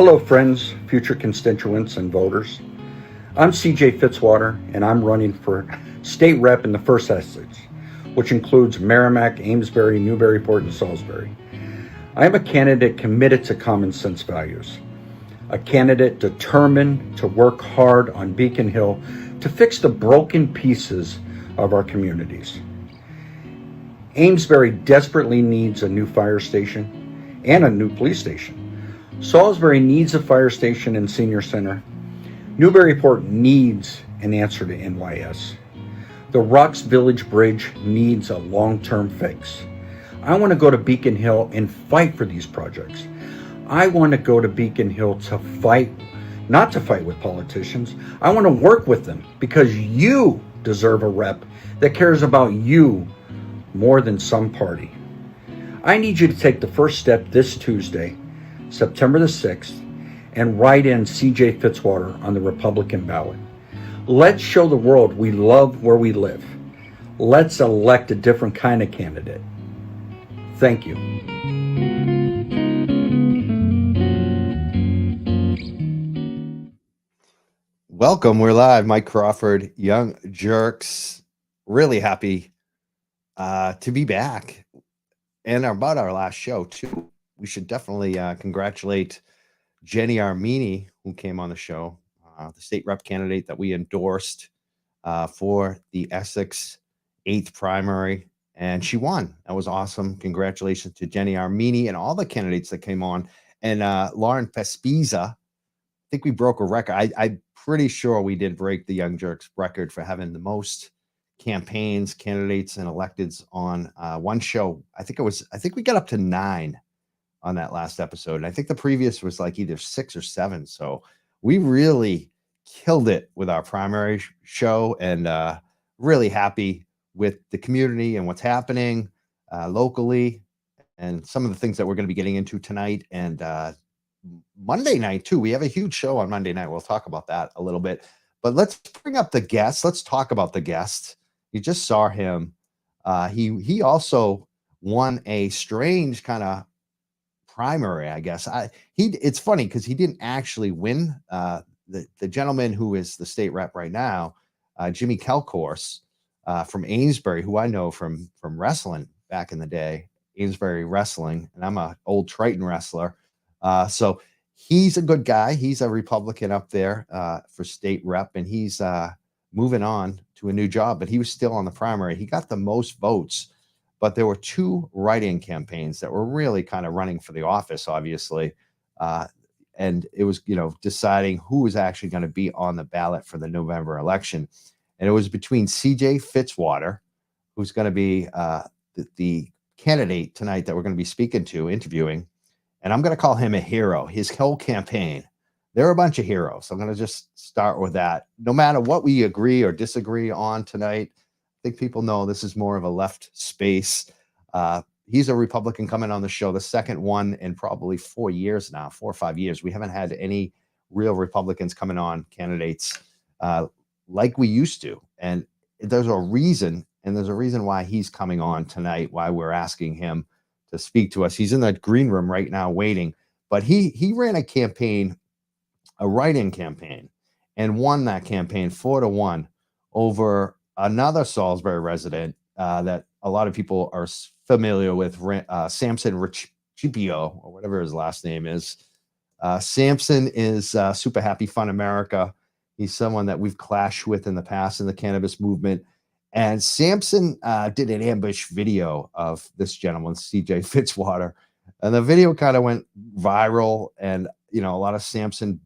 Hello, friends, future constituents, and voters. I'm CJ Fitzwater, and I'm running for state rep in the 1st Essex, which includes Merrimac, Amesbury, Newburyport, and Salisbury. I am a candidate committed to common sense values, a candidate determined to work hard on Beacon Hill to fix the broken pieces of our communities. Amesbury desperately needs a new fire station and a new police station. Salisbury needs a fire station and senior center. Newburyport needs an answer to NYS. The Rocks Village Bridge needs a long-term fix. I want to go to Beacon Hill and fight for these projects. I want to go to Beacon Hill to fight, not to fight with politicians. I want to work with them because you deserve a rep that cares about you more than some party. I need you to take the first step this Tuesday, September the 6th, and write in CJ Fitzwater on the Republican ballot. Let's show the world we love where we live. Let's elect a different kind of candidate. Thank you. Welcome. We're live. Mike Crawford, Young Jerks. Really happy to be back. And about our last show, too. We should definitely congratulate Jenny Armini, who came on the show, the state rep candidate that we endorsed for the Essex 8th primary. And she won. That was awesome. Congratulations to Jenny Armini and all the candidates that came on. And Lauren Pespiza, I think we broke a record. I'm pretty sure we did break the Young Jerks record for having the most campaigns, candidates, and electeds on one show. I think we got up to 9 on that last episode. And I think the previous was like either 6 or 7. So we really killed it with our primary show, and really happy with the community and what's happening locally and some of the things that we're going to be getting into tonight. And Monday night too. We have a huge show on Monday night. We'll talk about that a little bit, but let's bring up the guest. Let's talk about the guest. You just saw him. He also won a strange kind of primary, I guess. It's funny because he didn't actually win. The gentleman who is the state rep right now, Jimmy Kelcourse from Amesbury, who I know from wrestling back in the day, Amesbury wrestling, and I'm an old Triton wrestler. So he's a good guy. He's a Republican up there for state rep, and he's moving on to a new job, but he was still on the primary. He got the most votes, but there were 2 write-in campaigns that were really kind of running for the office, obviously. And it was, deciding who was actually going to be on the ballot for the November election. And it was between CJ Fitzwater, who's going to be the candidate tonight that we're going to be speaking to, interviewing. And I'm going to call him a hero. His whole campaign, they're a bunch of heroes. I'm going to just start with that. No matter what we agree or disagree on tonight, I think people know this is more of a left space. He's a Republican coming on the show, the second one in probably 4 years now, 4 or 5 years. We haven't had any real Republicans coming on, candidates like we used to. And there's a reason why he's coming on tonight, why we're asking him to speak to us. He's in the green room right now waiting, but he ran a campaign, a write-in campaign, and won that campaign 4-1 over another Salisbury resident that a lot of people are familiar with, Samson Racioppi, or whatever his last name is. Samson is Super Happy Fun America. He's someone that we've clashed with in the past in the cannabis movement. And Samson did an ambush video of this gentleman, CJ Fitzwater. And the video kind of went viral. And, a lot of Samson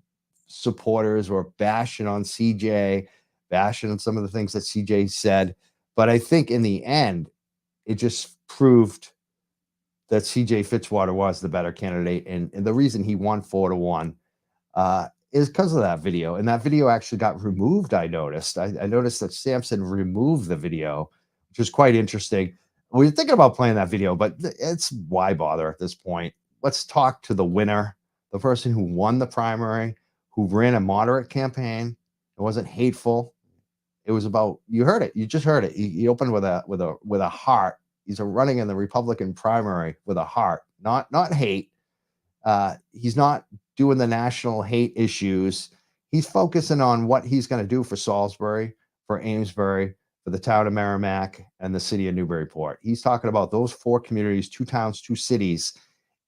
supporters were bashing on CJ, bashing on some of the things that CJ said. But I think in the end, it just proved that CJ Fitzwater was the better candidate. And the reason he won 4-1 is because of that video. And that video actually got removed, I noticed. I noticed that Samson removed the video, which was quite interesting. We were thinking about playing that video, but it's why bother at this point? Let's talk to the winner, the person who won the primary, who ran a moderate campaign. It wasn't hateful. It was about, you heard it. You just heard it. He opened with a heart. He's running in the Republican primary with a heart, not hate. He's not doing the national hate issues. He's focusing on what he's going to do for Salisbury, for Amesbury, for the town of Merrimac, and the city of Newburyport. He's talking about those 4 communities, 2 towns, 2 cities,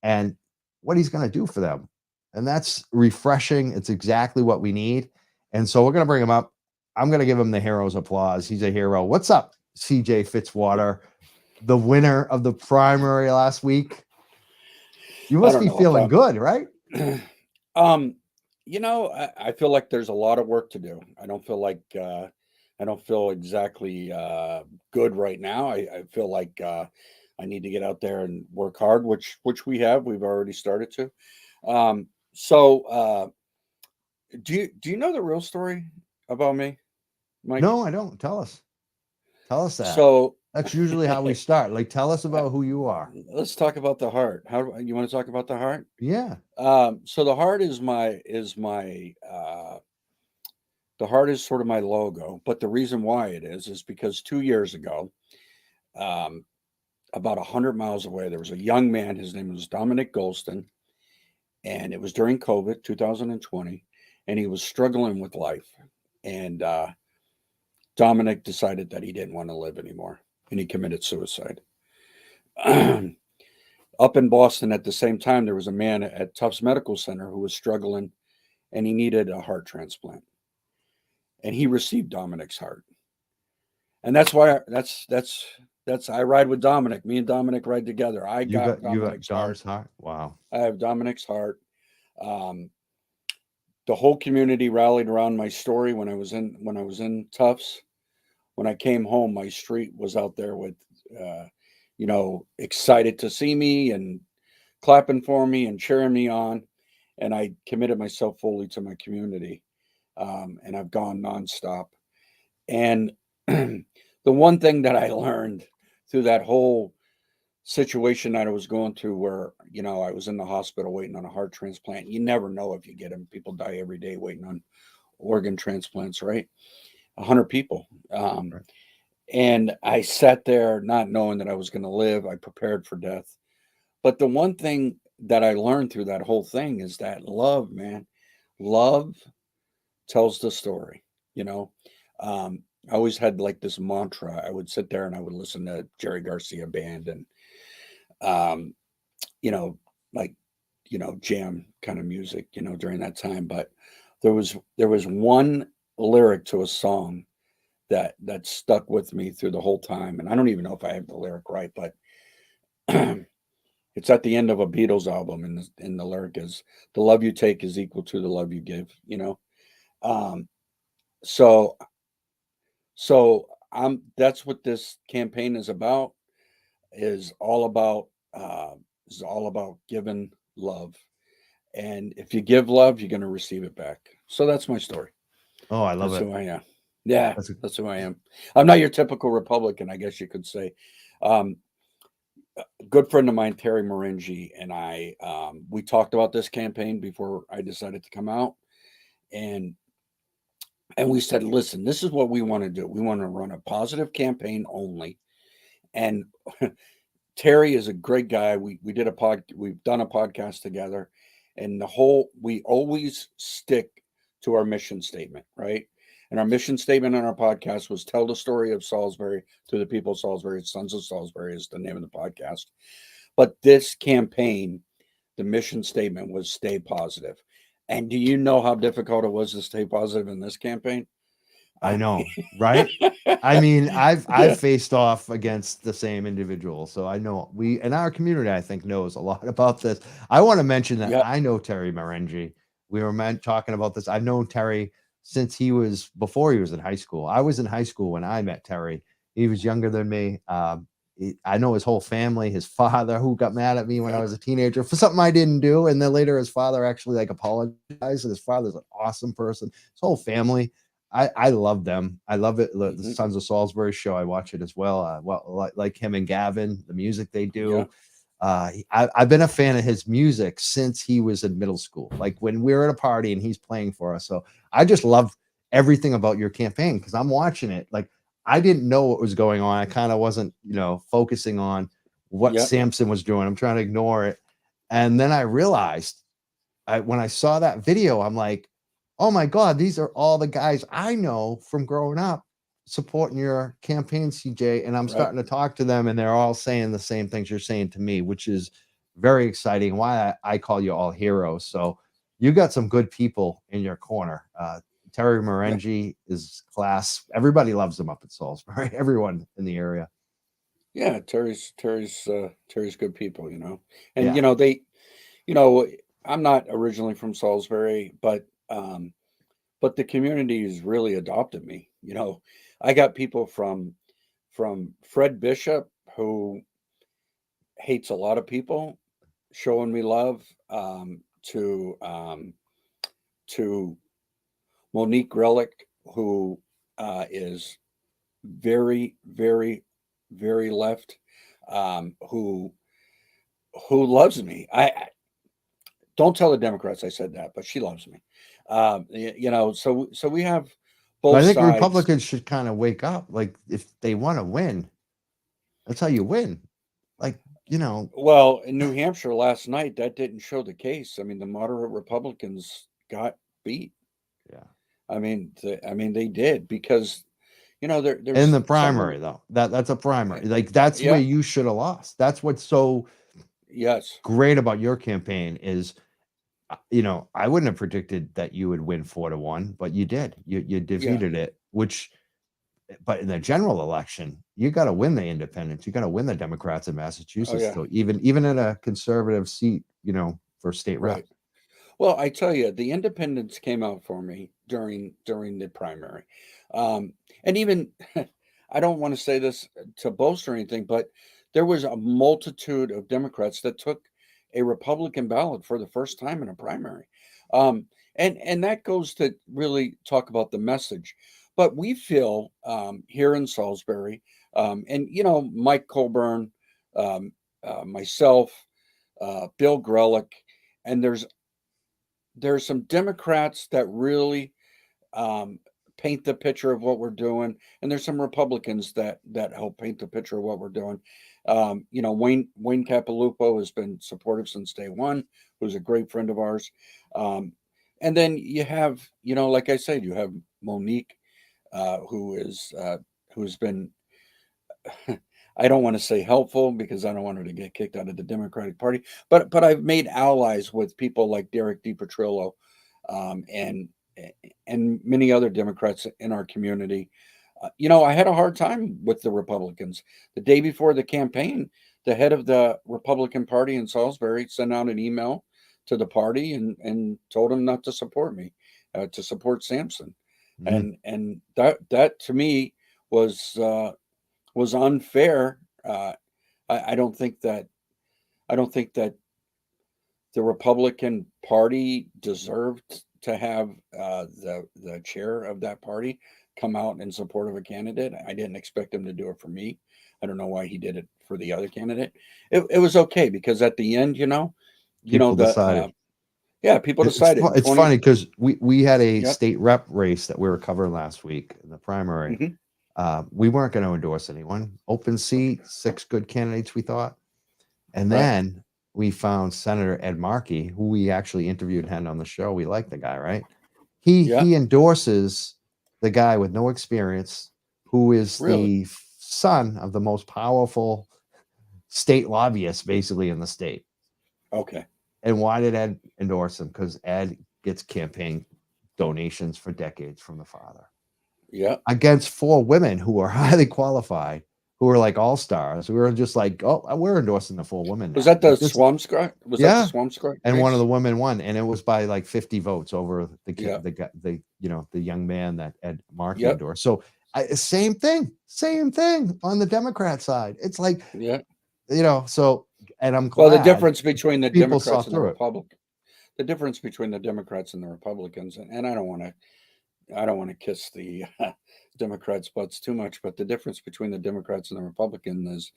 and what he's going to do for them. And that's refreshing. It's exactly what we need. And so we're going to bring him up. I'm going to give him the hero's applause. He's a hero. What's up, CJ Fitzwater, the winner of the primary last week? You must be feeling good, right? You know, I feel like there's a lot of work to do. I don't feel like I don't feel exactly good right now. I feel like I need to get out there and work hard, which we have. We've already started to. So, do you know the real story about me, Mike? No, I don't. Tell us. Tell us that. So That's usually how we start. Like, tell us about who you are. let's talk about the heart. How you want to talk about the heart? Yeah. So the heart is my the heart is sort of my logo, but the reason why it is because 2 years ago, um, about 100 miles away, there was a young man. His name was Dominic Golston, and it was during COVID, 2020, and he was struggling with life. And Dominic decided that he didn't want to live anymore, and he committed suicide. Up in Boston at the same time, there was a man at Tufts Medical Center who was struggling, and he needed a heart transplant. And he received Dominic's heart. And that's why that's I ride with Dominic. Me and Dominic ride together. I got Dominic's Dom's heart. heart. Wow. I have Dominic's heart. Um, the whole community rallied around my story when I was in Tufts. When I came home, my street was out there with excited to see me and clapping for me and cheering me on. And I committed myself fully to my community. And I've gone nonstop. And the one thing that I learned through that whole situation that I was going through, where I was in the hospital waiting on a heart transplant. You never know if you get them. People die every day waiting on organ transplants, right? 100 people. Right. And I sat there not knowing that I was going to live. I prepared for death. But the one thing that I learned through that whole thing is that love, man, love tells the story. I always had like this mantra. I would sit there and I would listen to Jerry Garcia band and um, like jam kind of music, during that time. But there was one lyric to a song that stuck with me through the whole time, and I don't even know if I have the lyric right, but it's at the end of a Beatles album, and the lyric is, "The love you take is equal to the love you give." Um, so that's what this campaign is about. Is all about giving love, and if you give love, you're going to receive it back. So that's my story. Oh, I love That's it. who I am. Yeah, That's that's who I am. I'm not your typical Republican, I guess you could say. Um, a good friend of mine, Terry Moringi, and I, we talked about this campaign before I decided to come out, and we said, listen, this is what we want to do. We want to run a positive campaign only, and Terry is a great guy. We've done a podcast together, and we always stick to our mission statement, right? And our mission statement on our podcast was tell the story of Salisbury to the people of Salisbury. Sons of Salisbury is the name of the podcast. But this campaign, the mission statement was stay positive. And do you know how difficult it was to stay positive in this campaign? I know, right? I mean, I've faced off against the same individual, so I know we in our community, I think, knows a lot about this. I want to mention that Yep. I know Terry Morengi. We were talking about this. I've known Terry since before he was in high school. I was in high school when I met Terry. He was younger than me. I know his whole family, his father, who got mad at me when I was a teenager for something I didn't do, and then later his father actually apologized. And his father's an awesome person. His whole family. I love them. I love it. The Sons of Salisbury show. I watch it as well. Like him and Gavin, the music they do. Yeah. I've been a fan of his music since he was in middle school. Like when we're at a party and he's playing for us. So I just love everything about your campaign because I'm watching it. Like I didn't know what was going on. I kind of wasn't, focusing on what Samson was doing. I'm trying to ignore it. And then I realized when I saw that video, I'm like, oh my God, these are all the guys I know from growing up supporting your campaign, CJ. And I'm starting to talk to them, and they're all saying the same things you're saying to me, which is very exciting. Why I call you all heroes. So you got some good people in your corner. Terry Morengi is class. Everybody loves him up at Salisbury. Everyone in the area. Yeah, Terry's good people, you know. And Yeah. I'm not originally from Salisbury, but the community has really adopted me. You know, I got people from Fred Bishop, who hates a lot of people, showing me love, to Monique Relic, who is very, very, very left, who loves me. I don't tell the Democrats I said that, but she loves me. So we have But both I think sides. Republicans should kind of wake up. Like, if they want to win, that's how you win. Like, Well, in New Hampshire last night, that didn't show the case. I mean, the moderate Republicans got beat. yeah. I mean, they did, because there's In the primary, though, that's a primary. Like, that's where you should have lost. That's what's so great about your campaign is, I wouldn't have predicted that you would win 4-1, but you did. You defeated it, but in the general election, you got to win the independents. You got to win the Democrats in Massachusetts. So even in a conservative seat, for state rep. Right. Well, I tell you, the independents came out for me during the primary, and even I don't want to say this to boast or anything, but there was a multitude of Democrats that took a Republican ballot for the first time in a primary, and that goes to really talk about the message. But we feel here in Salisbury, and Mike Colburn, myself, Bill Grelick, and there's some Democrats that really paint the picture of what we're doing, and there's some Republicans that help paint the picture of what we're doing. Wayne Capilupo has been supportive since day one, who's a great friend of ours. And then you have, like I said, you have Monique, who's been, I don't want to say helpful, because I don't want her to get kicked out of the Democratic Party, but I've made allies with people like Derek DiPetrillo, and many other Democrats in our community. I had a hard time with the Republicans. The day before the campaign, the head of the Republican Party in Salisbury sent out an email to the party and told them not to support me, to support Samson. And that to me was unfair. I don't think that the Republican Party deserved to have the chair of that party come out in support of a candidate. I didn't expect him to do it for me. I don't know why he did it for the other candidate. It was okay, because at the end, people decided. People decided. It's funny because we had a state rep race that we were covering last week in the primary. We weren't going to endorse anyone. Open seat, 6 good candidates, we thought. And then we found Senator Ed Markey, who we actually interviewed and had on the show. We like the guy, right? He endorses the guy with no experience, who is the son of the most powerful state lobbyist, basically, in the state. Okay. And why did Ed endorse him? Because Ed gets campaign donations for decades from the father. Yeah. Against 4 women who are highly qualified, who are like all-stars. We were just like, oh, we're endorsing the 4 women. Was that the Swampscott? Was that the Swampscott? And one of the women won, and it was by like 50 votes over the young man that Ed Markey endorsed. So same thing on the Democrat side. It's like, so, and I'm glad. Well, the difference between the Democrats and the Republicans. The difference between the Democrats and the Republicans, and I don't want to kiss the Democrats' butts too much, but the difference between the Democrats and the Republicans is,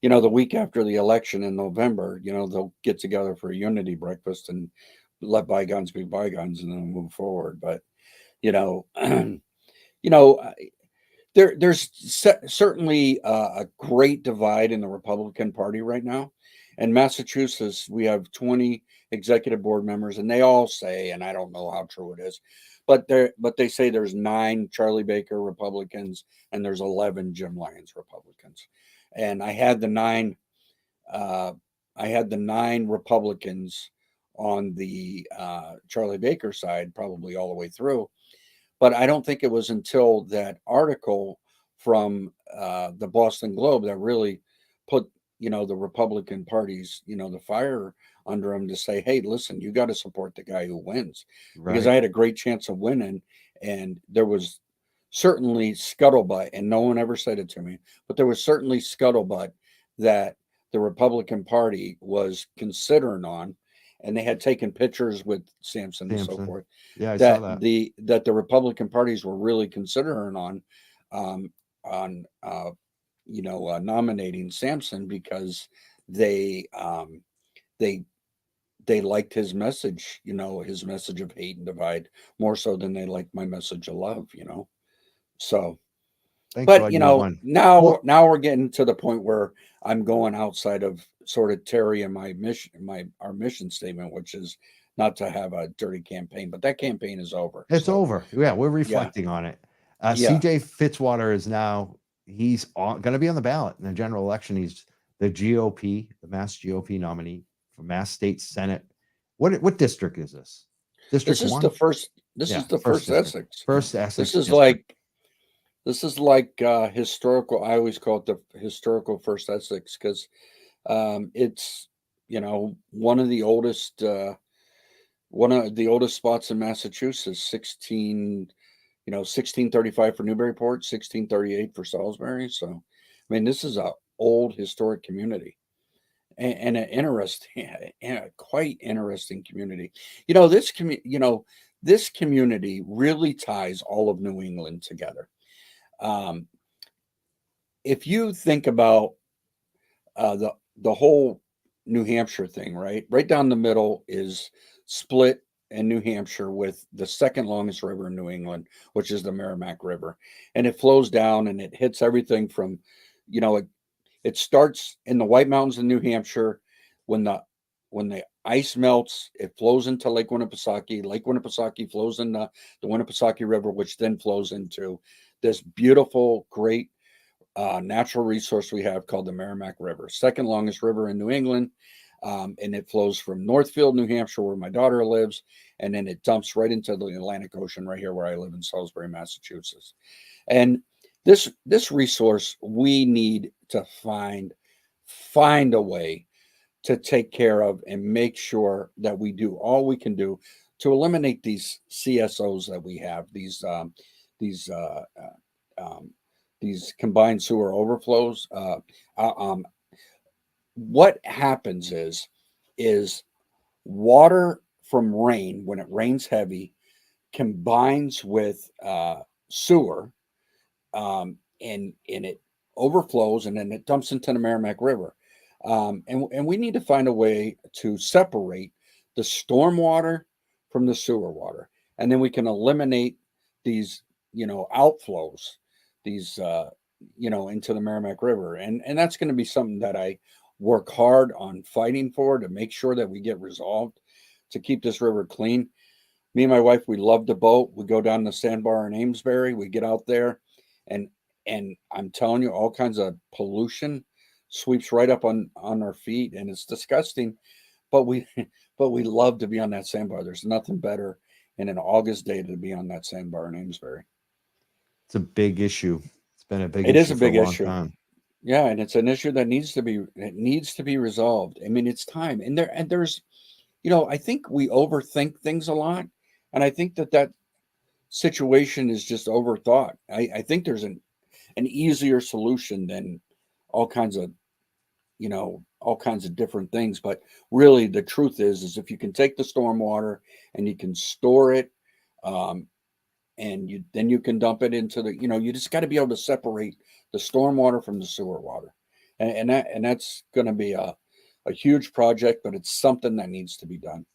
the week after the election in November, they'll get together for a unity breakfast and let bygones be bygones, and then move forward. But, there's certainly a great divide in the Republican Party right now. In Massachusetts, we have 20 executive board members, and they all say, and I don't know how true it is, but they say there's 9 Charlie Baker Republicans and there's 11 Jim Lyons Republicans. And I had the 9 Republicans on the Charlie Baker side, probably all the way through. But I don't think it was until that article from the Boston Globe that really put, the Republican parties, the fire under them to say, hey, listen, you got to support the guy who wins. Because I Right. had a great chance of winning. And there was certainly scuttlebutt, and no one ever said it to me, but there was certainly scuttlebutt that the Republican Party was considering on, and they had taken pictures with Samson and so Samson. forth, Yeah, I saw that that. the Republican parties were really considering um, on nominating Samson because they um, they they liked his message, his message of hate and divide more so than they liked my message of love, So, Thanks, but bud. You won. now Well, we're getting to the point where I'm going outside of sort of Terry and my mission, our mission statement, which is not to have a dirty campaign, but that campaign is over. it's So over. Yeah, we're yeah, reflecting on it. yeah. CJ Fitzwater is now he's going to be on the ballot in the general election. He's the GOP, the Mass GOP nominee for Mass State Senate. What district is this? This District is the one? first. This Yeah, is the first first district. Essex. First This Essex is district. like historical. I always call it the historical first Essex because it's one of the oldest spots in Massachusetts. 1635 for Newburyport, 1638 for Salisbury. So, I mean, this is a old historic community and an interesting, and a quite interesting community. This community really ties all of New England together. Um, if you think about the whole New Hampshire thing, right down the middle is split in New Hampshire with the second longest river in New England, which is the Merrimac River, and it flows down and it hits everything from, it starts in the White Mountains in New Hampshire. When the ice melts, it flows into Lake Winnipesaukee. Lake Winnipesaukee flows in the Winnipesaukee River, which then flows into this beautiful, great natural resource we have called the Merrimac River, second longest river in New England. And it flows from Northfield, New Hampshire, where my daughter lives, and then it dumps right into the Atlantic Ocean right here where I live in Salisbury, Massachusetts. And this resource we need to find a way to take care of and make sure that we do all we can do to eliminate these CSOs that we have, these these combined sewer overflows. Uh, um, what happens is water from rain, when it rains heavy, combines with sewer, and it overflows, and then it dumps into the Merrimack River. And we need to find a way to separate the storm water from the sewer water, and then we can eliminate these outflows, these into the Merrimack River, and that's going to be something that I work hard on fighting for to make sure that we get resolved to keep this river clean. Me and my wife, we love to boat. We go down the sandbar in Amesbury. We get out there, and I'm telling you, all kinds of pollution sweeps right up on our feet, and it's disgusting. But we but we love to be on that sandbar. There's nothing better in an August day to be on that sandbar in Amesbury. It's a big issue. It's been a big It is issue a for a big long issue. time. Yeah, and it's an issue that needs to be resolved. I mean, it's time. There's I think we overthink things a lot, and I think that situation is just overthought. I think there's an easier solution than all kinds of different things. But really, the truth is if you can take the storm water and you can store it, um, and you can dump it into you just got to be able to separate the storm water from the sewer water, and that's going to be a huge project, but it's something that needs to be done.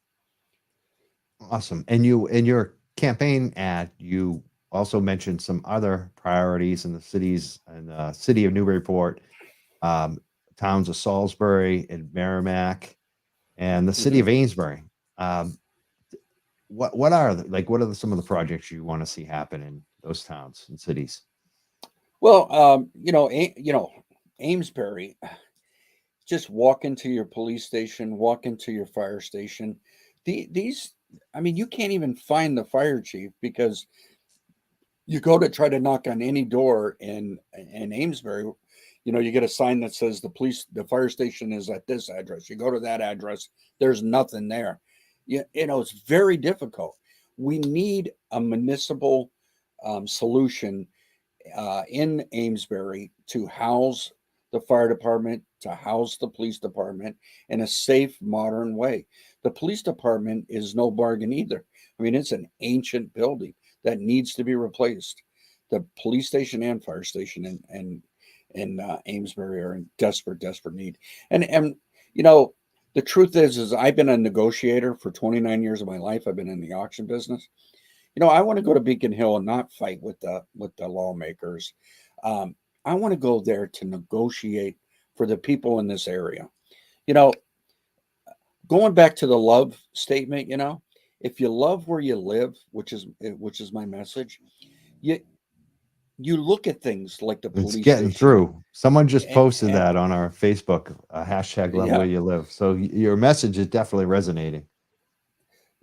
Awesome. And you in your campaign ad, you also mentioned some other priorities in the cities and city of Newburyport, um, towns of Salisbury and Merrimac and the city of Amesbury. What are some of the projects you want to see happen in those towns and cities? Well, Amesbury, just walk into your police station, walk into your fire station. These, I mean, you can't even find the fire chief because you go to try to knock on any door in Amesbury, you get a sign that says the fire station is at this address. You go to that address, there's nothing there. It's very difficult. We need a municipal solution in Amesbury to house the fire department, to house the police department in a safe, modern way. The police department is no bargain either. I mean, it's an ancient building that needs to be replaced. The police station and fire station in Amesbury are in desperate need. And the truth is I've been a negotiator for 29 years of my life. I've been in the auction business. I want to go to Beacon Hill and not fight with the lawmakers. I want to go there to negotiate for the people in this area. Going back to the love statement, if you love where you live, which is my message, you look at things like the police It's getting station. through. Someone just And- posted and- that on our Facebook, hashtag love Yeah. where you live. So your message is definitely resonating.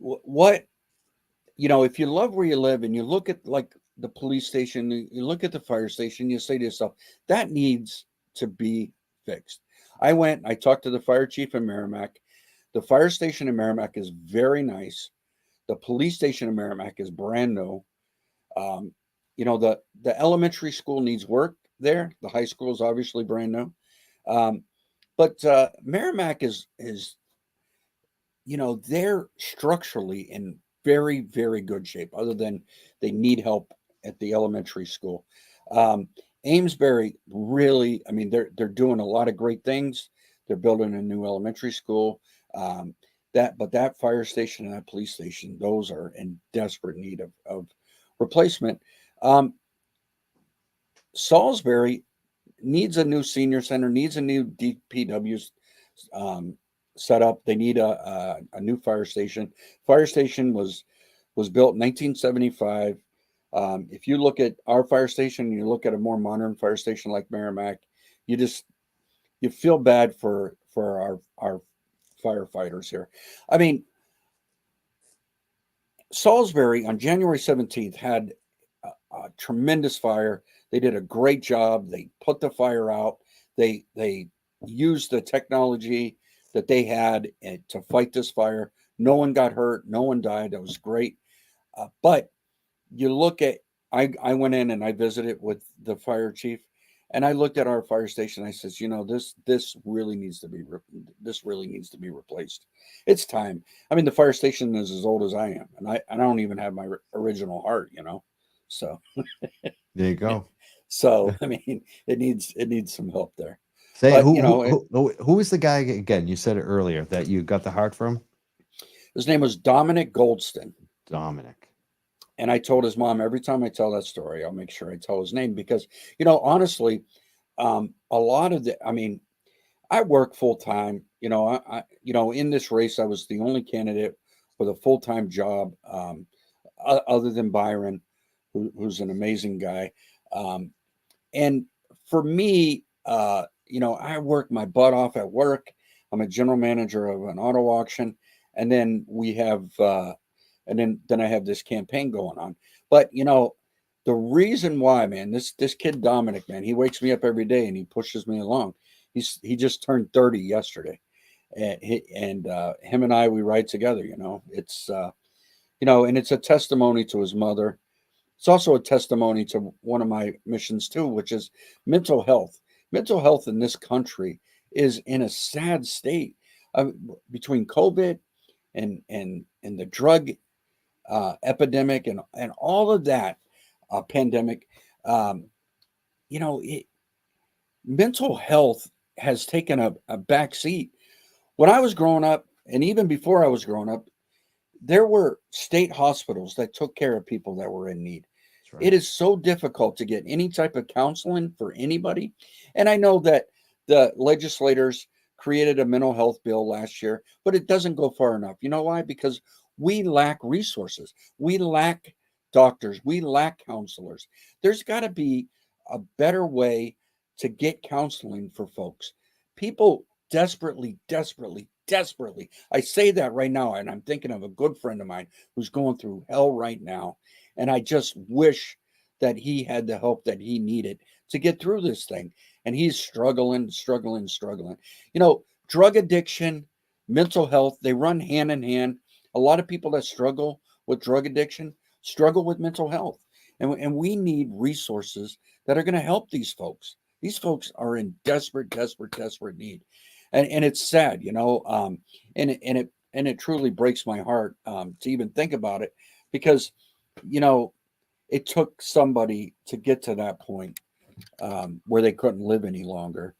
If you love where you live and you look at like the police station, you look at the fire station, you say to yourself, that needs to be fixed. I talked to the fire chief in Merrimac. The fire station in Merrimac is very nice. The police station in Merrimac is brand new. The elementary school needs work there. The high school is obviously brand new. But Merrimac is they're structurally in very, very good shape, other than they need help at the elementary school. Amesbury really, I mean, they're doing a lot of great things. They're building a new elementary school. But that fire station and that police station, those are in desperate need of replacement. Salisbury needs a new senior center, needs a new DPW set up. They need a new fire station. Fire station was built in 1975. If you look at our fire station, you look at a more modern fire station like Merrimac, you feel bad for our firefighters here. I mean, Salisbury on January 17th had a tremendous fire. They did a great job. They put the fire out. They used the technology that they had to fight this fire. No one got hurt. No one died. That was great. But you look at, I went in and I visited with the fire chief, and I looked at our fire station. I says, this really needs to be replaced. It's time. I mean, the fire station is as old as I am, and I don't even have my original heart, So There you go. So I mean, it needs some help there. Say But, who is the guy again? You said it earlier that you got the heart from. His name was Dominic Goldston. Dominic. And I told his mom, every time I tell that story, I'll make sure I tell his name because, honestly, a lot of I work full time. In this race, I was the only candidate with a full time job, other than Byron, who's an amazing guy. And for me, I work my butt off at work. I'm a general manager of an auto auction, and then we have. And then I have this campaign going on. But, the reason why, man, this kid, Dominic, man, he wakes me up every day and he pushes me along. He just turned 30 yesterday. And him and I, we ride together, it's, and it's a testimony to his mother. It's also a testimony to one of my missions too, which is mental health. Mental health in this country is in a sad state between COVID and the drug epidemic and all of that pandemic. Mental health has taken a back seat. When I was growing up, and even before I was growing up, there were state hospitals that took care of people that were in need. Right. It is so difficult to get any type of counseling for anybody. And I know that the legislators created a mental health bill last year, but it doesn't go far enough. You know why? Because we lack resources. We lack doctors. We lack counselors. There's got to be a better way to get counseling for folks. People desperately, desperately, desperately. I say that right now, and I'm thinking of a good friend of mine who's going through hell right now. And I just wish that he had the help that he needed to get through this thing. And he's struggling. You know, drug addiction, mental health, they run hand in hand. A lot of people that struggle with drug addiction struggle with mental health. And we need resources that are going to help these folks. These folks are in desperate need. And it's sad, you know, and it truly breaks my heart to even think about it, because, you know, it took somebody to get to that point where they couldn't live any longer,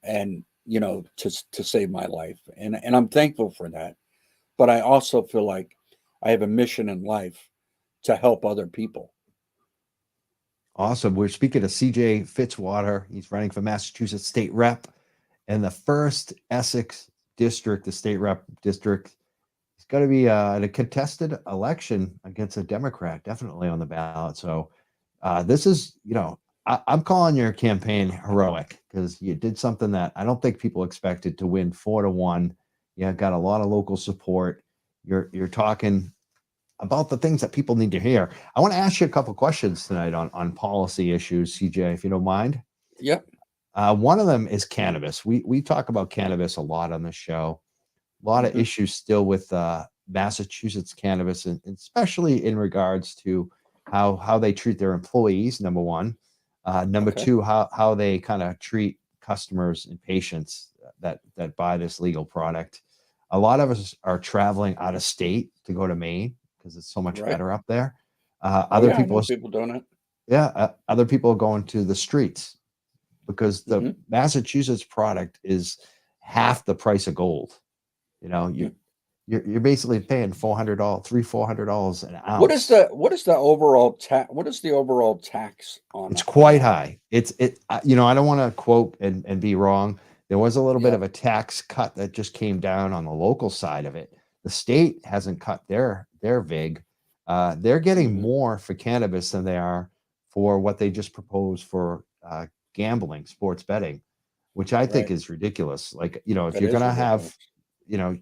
and, you know, to save my life. And I'm thankful for that. But I also feel like I have a mission in life to help other people. Awesome. We're speaking to CJ Fitzwater. He's running for Massachusetts state rep in the first Essex district, the state rep district. It's going to be in a contested election against a Democrat, definitely on the ballot. So this is, you know, I'm calling your campaign heroic, because you did something that I don't think people expected, to win 4-1. You got a lot of local support. You're talking about the things that people need to hear. I want to ask you a couple questions tonight on policy issues, CJ, if you don't mind. Yep. One of them is cannabis. We talk about cannabis a lot on the show. A lot of issues still with Massachusetts cannabis, and especially in regards to how they treat their employees, number one. Number two, how they kind of treat customers and patients that buy this legal product. A lot of us are traveling out of state to go to Maine because it's so much better up there. Other people doing it. Yeah, other people are going to the streets because the Massachusetts product is half the price of gold. You know, you're basically paying $400 an ounce. What is the overall tax? What is the overall tax on? It's quite high. You know, I don't want to quote and be wrong. There was a little bit of a tax cut that just came down on the local side of it. The state hasn't cut their vig. They're getting more for cannabis than they are for what they just proposed for gambling, sports betting, which I think is ridiculous. Like, you know, if you're going to have, you know,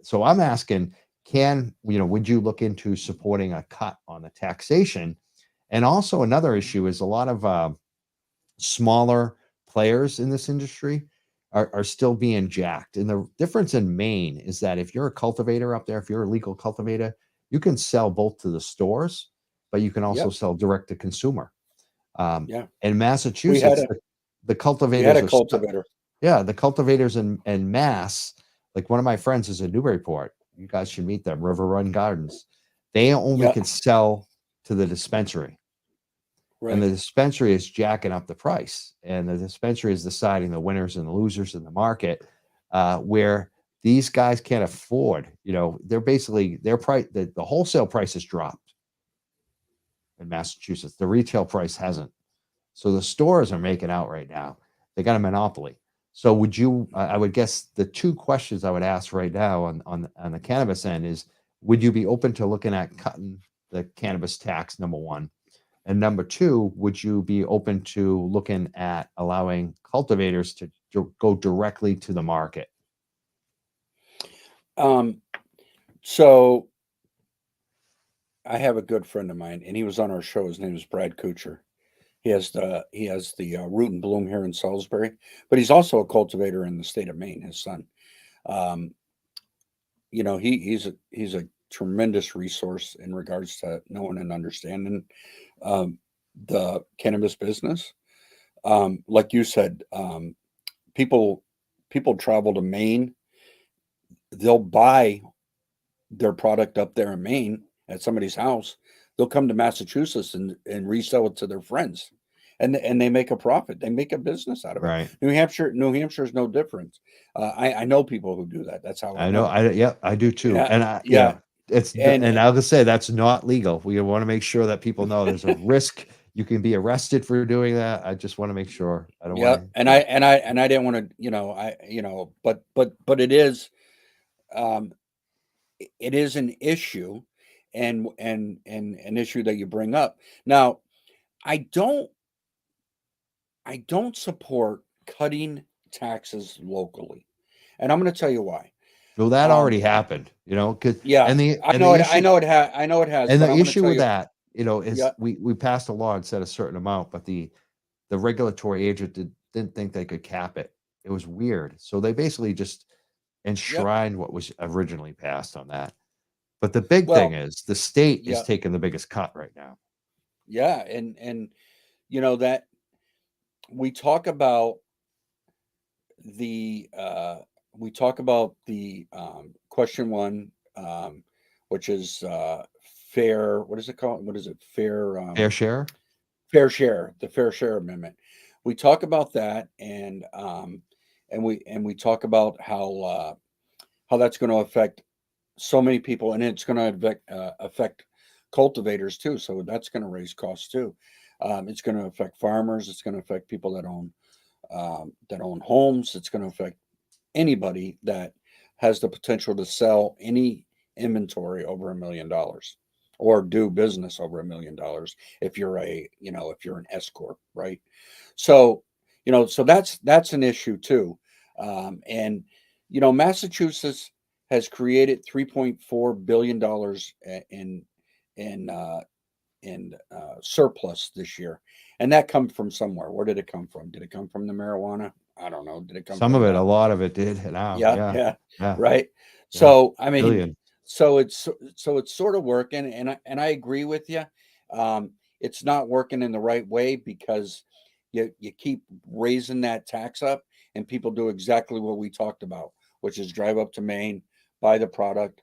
so I'm asking, would you look into supporting a cut on the taxation? And also another issue is a lot of smaller players in this industry are still being jacked. And the difference in Maine is that if you're a cultivator up there, if you're a legal cultivator, you can sell both to the stores, but you can also sell direct to consumer. In Massachusetts, the cultivators had a cultivator. The cultivators in Mass, like one of my friends is in Newburyport. You guys should meet them, River Run Gardens. They only can sell to the dispensary. Right. And the dispensary is jacking up the price. And the dispensary is deciding the winners and the losers in the market, where these guys can't afford, you know, they're basically their price, the wholesale price has dropped in Massachusetts. The retail price hasn't. So the stores are making out right now. They got a monopoly. So would you, I would guess the two questions I would ask right now on the cannabis end is, would you be open to looking at cutting the cannabis tax, number one? And number two, would you be open to looking at allowing cultivators to go directly to the market? So I have a good friend of mine, and he was on our show. His name is Brad Kuchar. He has the Root and Bloom here in Salisbury, but he's also a cultivator in the state of Maine. His son, you know, he's a tremendous resource in regards to knowing and understanding the cannabis business. Like you said, people travel to Maine. They'll buy their product up there in Maine at somebody's house. They'll come to Massachusetts and resell it to their friends, and they make a profit. They make a business out of it. Right. New Hampshire is no different. I know people who do that. That's how I know. I do too. Yeah, and I'll just say that's not legal. We want to make sure that people know there's a risk. You can be arrested for doing that. I just want to make sure. I don't Yeah, want and I didn't want to, but it is, um, it is an issue, and an issue that you bring up. Now, I don't I don't support cutting taxes locally, and I'm going to tell you why. Well, that Um, already happened, because yeah, and the I and know the it. I issue know it has. I know it has. and But the I'm going to issue tell with you. that, Yeah, is we passed a law and said a certain amount, but the regulatory agent didn't think they could cap it. It was weird. So they basically just yep. enshrined what was originally passed on that. But the big thing Well, is the state is yeah, taking the biggest cut right now. yeah, and that we talk about the question one, which is fair. What is it called? What is it? Fair. Fair share? Fair share, the Fair Share Amendment. We talk about that, and we talk about how that's going to affect so many people, and it's going to affect cultivators too. So that's going to raise costs too. It's going to affect farmers. It's going to affect people that own homes. It's going to affect anybody that has the potential to sell any inventory over $1 million or do business over $1 million if you're if you're an S corp, right? So so that's an issue too. And Massachusetts has created $3.4 billion in uh, surplus this year, and that comes from somewhere. Where did it come from? Did it come from the marijuana? I don't know. Did it come Some of from it, a the lot of it did now. Yeah, Yeah. yeah, Yeah. right. Yeah. So I mean, Billion. so it's sort of working, and I agree with you. It's not working in the right way because you keep raising that tax up, and people do exactly what we talked about, which is drive up to Maine, buy the product,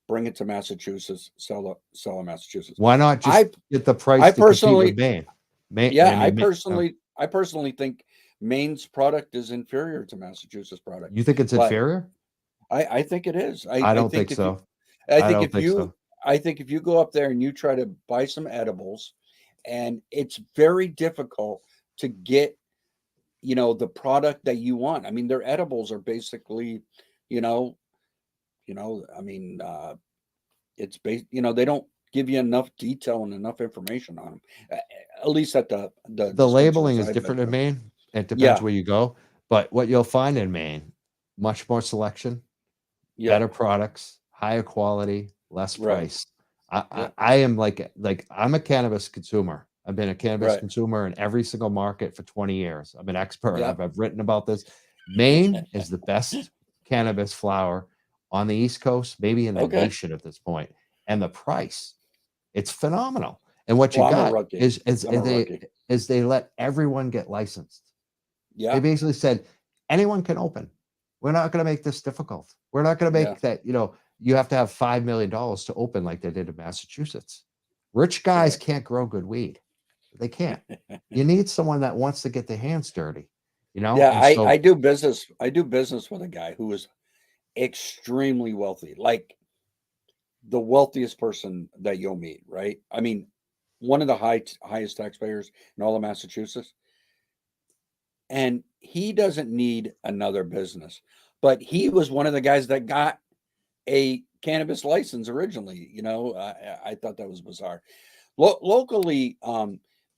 bring it to Massachusetts, sell in Massachusetts. Why not just I get the I price to compete with personally, Maine? Maine, I yeah, mean, I personally think Maine's product is inferior to Massachusetts product, you think it's but inferior? I think it is. I I don't think think if you so. I I think don't if think you so. I think if you go up there and you try to buy some edibles, and it's very difficult to get, the product that you want. I mean, their edibles are basically, you know, I mean, it's they don't give you enough detail and enough information on them. At least at the The labeling dispensaries is I've been different in to. Maine. It depends Yeah, where you go. But what you'll find in Maine, much more selection, yeah, better products, higher quality, less right. price. Yeah, I am like I'm a cannabis consumer. I've been a cannabis right. consumer in every single market for 20 years. I'm an expert. Yeah. I've written about this. Maine is the best cannabis flower on the East Coast, maybe in the Okay. nation at this point. And the price, it's phenomenal. And what you Well, I'm a got rookie. is I'm a rookie. they let everyone get licensed. They Yeah, basically said anyone can open. We're not going to make this difficult. We're not going to yeah, make that, you have to have $5 million to open like they did in Massachusetts. Rich guys right. can't grow good weed. They can't. You need someone that wants to get their hands dirty, Yeah, And I so do business. I do business with a guy who is extremely wealthy, like the wealthiest person that you'll meet, right? I mean, one of the highest taxpayers in all of Massachusetts, and he doesn't need another business. But he was one of the guys that got a cannabis license originally. I thought that was bizarre. Locally,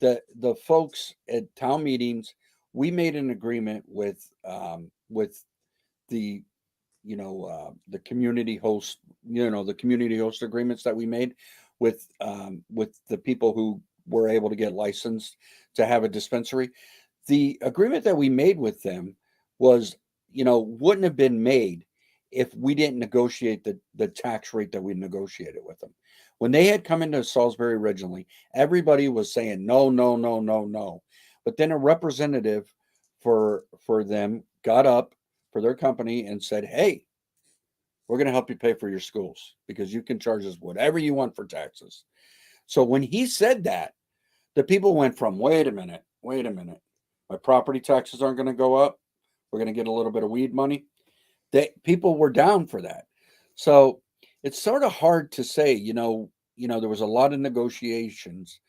the folks at town meetings, we made an agreement with the the community host, the community host agreements that we made with the people who were able to get licensed to have a dispensary. The agreement that we made with them was, wouldn't have been made if we didn't negotiate the tax rate that we negotiated with them. When they had come into Salisbury originally, everybody was saying no, no, no, no, no. But then a representative for them got up for their company and said, "Hey, we're going to help you pay for your schools because you can charge us whatever you want for taxes." So when he said that, the people went from, wait a minute, wait a minute. My property taxes aren't going to go up. We're going to get a little bit of weed money. People were down for that. So it's sort of hard to say, there was a lot of negotiations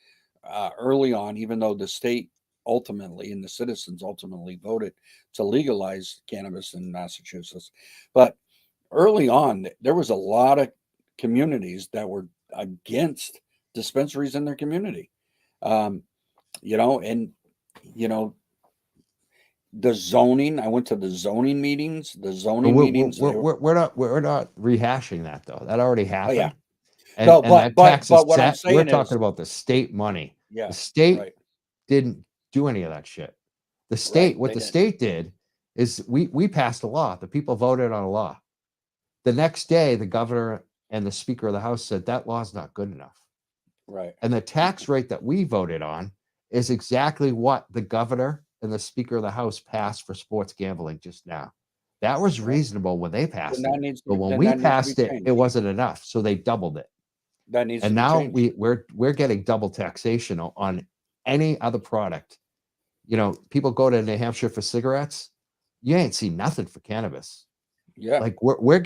early on, even though the state ultimately and the citizens ultimately voted to legalize cannabis in Massachusetts, but early on, there was a lot of communities that were against dispensaries in their community. And you know, the zoning. I went to the zoning meetings. The But zoning meetings. we're not rehashing that though. That already Oh happened. yeah, And no, that tax is but what I'm set. We're saying talking is, about the state money. The yeah, state right, didn't do any of that shit. right. What They the didn't. state did is we passed a law. The people voted on a law. The next day, the governor and the speaker of the house said that law's not good enough. Right. And the tax rate that we voted on is exactly what the governor and the speaker of the house passed for sports gambling just now. That was Right. reasonable when they passed it. But when Then we that needs to be passed it, it changed. wasn't enough. So they doubled it. That needs to And be now changed. we're getting double taxation on any other product. You know, people go to New Hampshire for cigarettes. You ain't see nothing for cannabis. Yeah. Like we're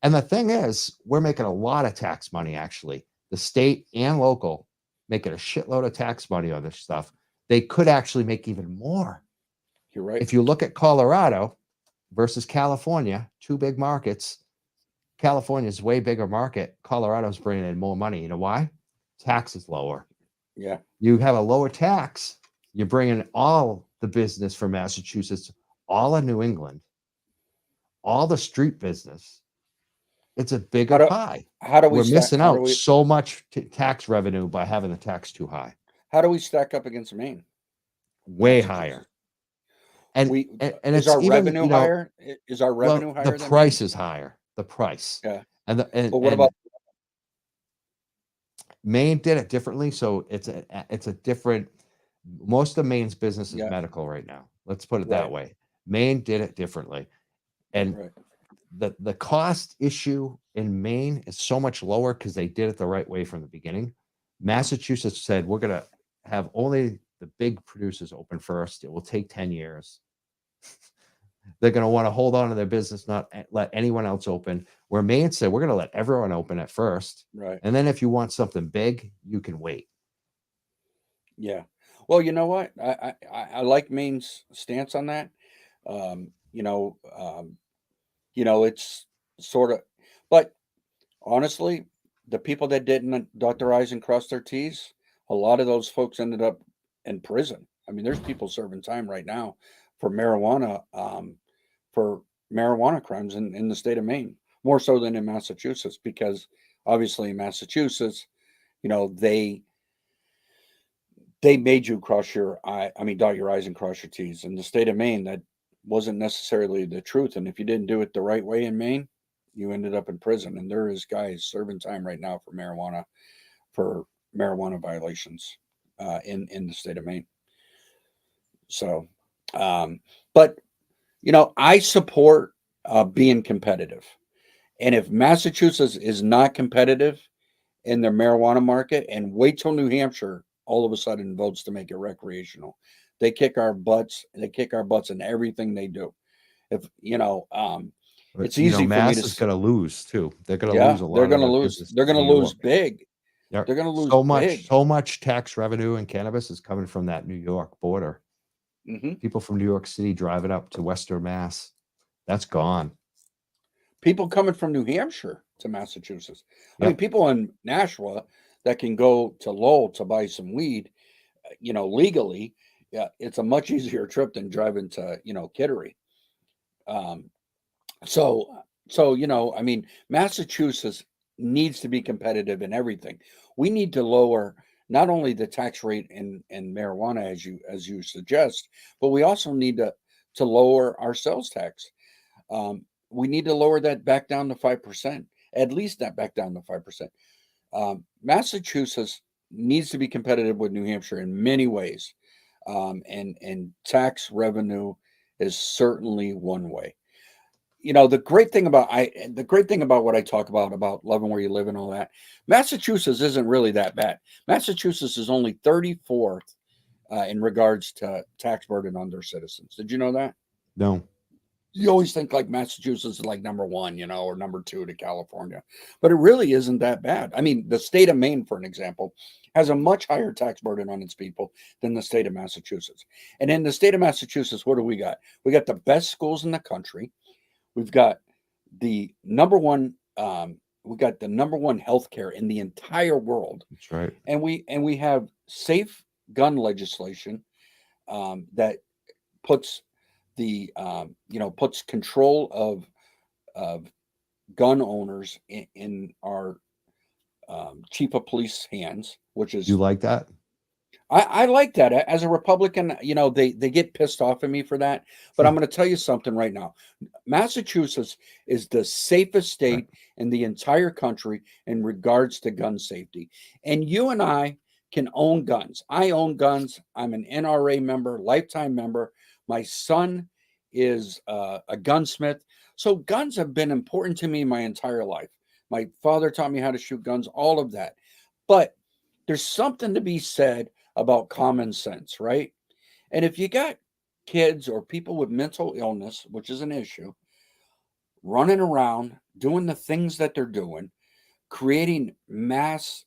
and the thing is, we're making a lot of tax money actually. The state and local making a shitload of tax money on this stuff. They could actually make even more. You're right. If you look at Colorado versus California, two big markets, California's way bigger market. Colorado's bringing in more money. You know why? Tax is lower. Yeah. You have a lower tax. You're bringing all the business from Massachusetts, all of New England, all the street business. It's a bigger pie. How do we We're missing how do out we so much tax revenue by having the tax too high, how do we stack up against Maine, way higher. Massachusetts? And We and is it's our even, revenue higher? Is our well, revenue the higher than Maine? price is higher. The price. Yeah. And But what about Maine did it differently, so it's a different. Most of Maine's business is yeah, medical right now. Let's put it that right, way. Maine did it differently, and right. the cost issue in Maine is so much lower because they did it the right way from the beginning. Massachusetts said we're gonna have only the big producers open first. It will take 10 years. They're going to want to hold on to their business, not let anyone else open. Where Maine said, we're going to let everyone open at first. Right. And then if you want something big, you can wait. Yeah. Well, you know what? I like Maine's stance on that. Um, you know, um, it's sort of, but honestly, the people that didn't dot their I's and cross their T's, a lot of those folks ended up in prison. I mean, there's people serving time right now for for marijuana crimes in the state of Maine, more so than in Massachusetts, because obviously in Massachusetts, you know, they made you dot your I's and cross your T's. In the state of Maine, that wasn't necessarily the truth. And if you didn't do it the right way in Maine, you ended up in prison. And there is guys serving time right now for marijuana violations in the state of Maine. So, but I support being competitive. And if Massachusetts is not competitive in their marijuana market, and wait till New Hampshire all of a sudden votes to make it recreational, they kick our butts. They kick our butts in everything they do. If But, it's easy for me Mass to is going to lose too. They're going to lose yeah, a they're lot of gonna their lose. business They're to gonna New lose York. big. Yep. They're gonna lose big. So much tax revenue in cannabis is coming from that New York border. Hmm. People from New York City driving up to Western Mass. That's gone. People coming from New Hampshire to Massachusetts. I mean, Yep. people in Nashua that can go to Lowell to buy some weed, legally. Yeah, it's a much easier trip than driving to Kittery. Um, so I mean, Massachusetts needs to be competitive in everything. We need to lower not only the tax rate in marijuana as you suggest, but we also need to lower our sales tax. We need to lower that back down to 5%, at least that back down to 5%. Massachusetts needs to be competitive with New Hampshire in many ways, and tax revenue is certainly one way. The great thing about what I talk about loving where you live and all that, Massachusetts isn't really that bad. Massachusetts is only 34th in regards to tax burden on their citizens. Did you know that? No. you always think like Massachusetts is like number one, you know, or number two to California, but it really isn't that bad. I mean, the state of Maine, for an example, has a much higher tax burden on its people than the state of Massachusetts. And in the state of Massachusetts, what do we got? We got the best schools in the country. We've got the number one. We got the number one healthcare in the entire world, That's right. and we have safe gun legislation that puts the puts control of gun owners in our chief of police hands, which is You like that? I like that. As a Republican, you know, they get pissed off at me for that. But I'm going to tell you something right now. Massachusetts is the safest state in the entire country in regards to gun safety. And you and I can own guns. I own guns. I'm an NRA member, lifetime member. My son is a gunsmith. So guns have been important to me my entire life. My father taught me how to shoot guns, all of that. But there's something to be said about common sense, right? And if you got kids or people with mental illness, which is an issue, running around doing the things that they're doing, creating mass,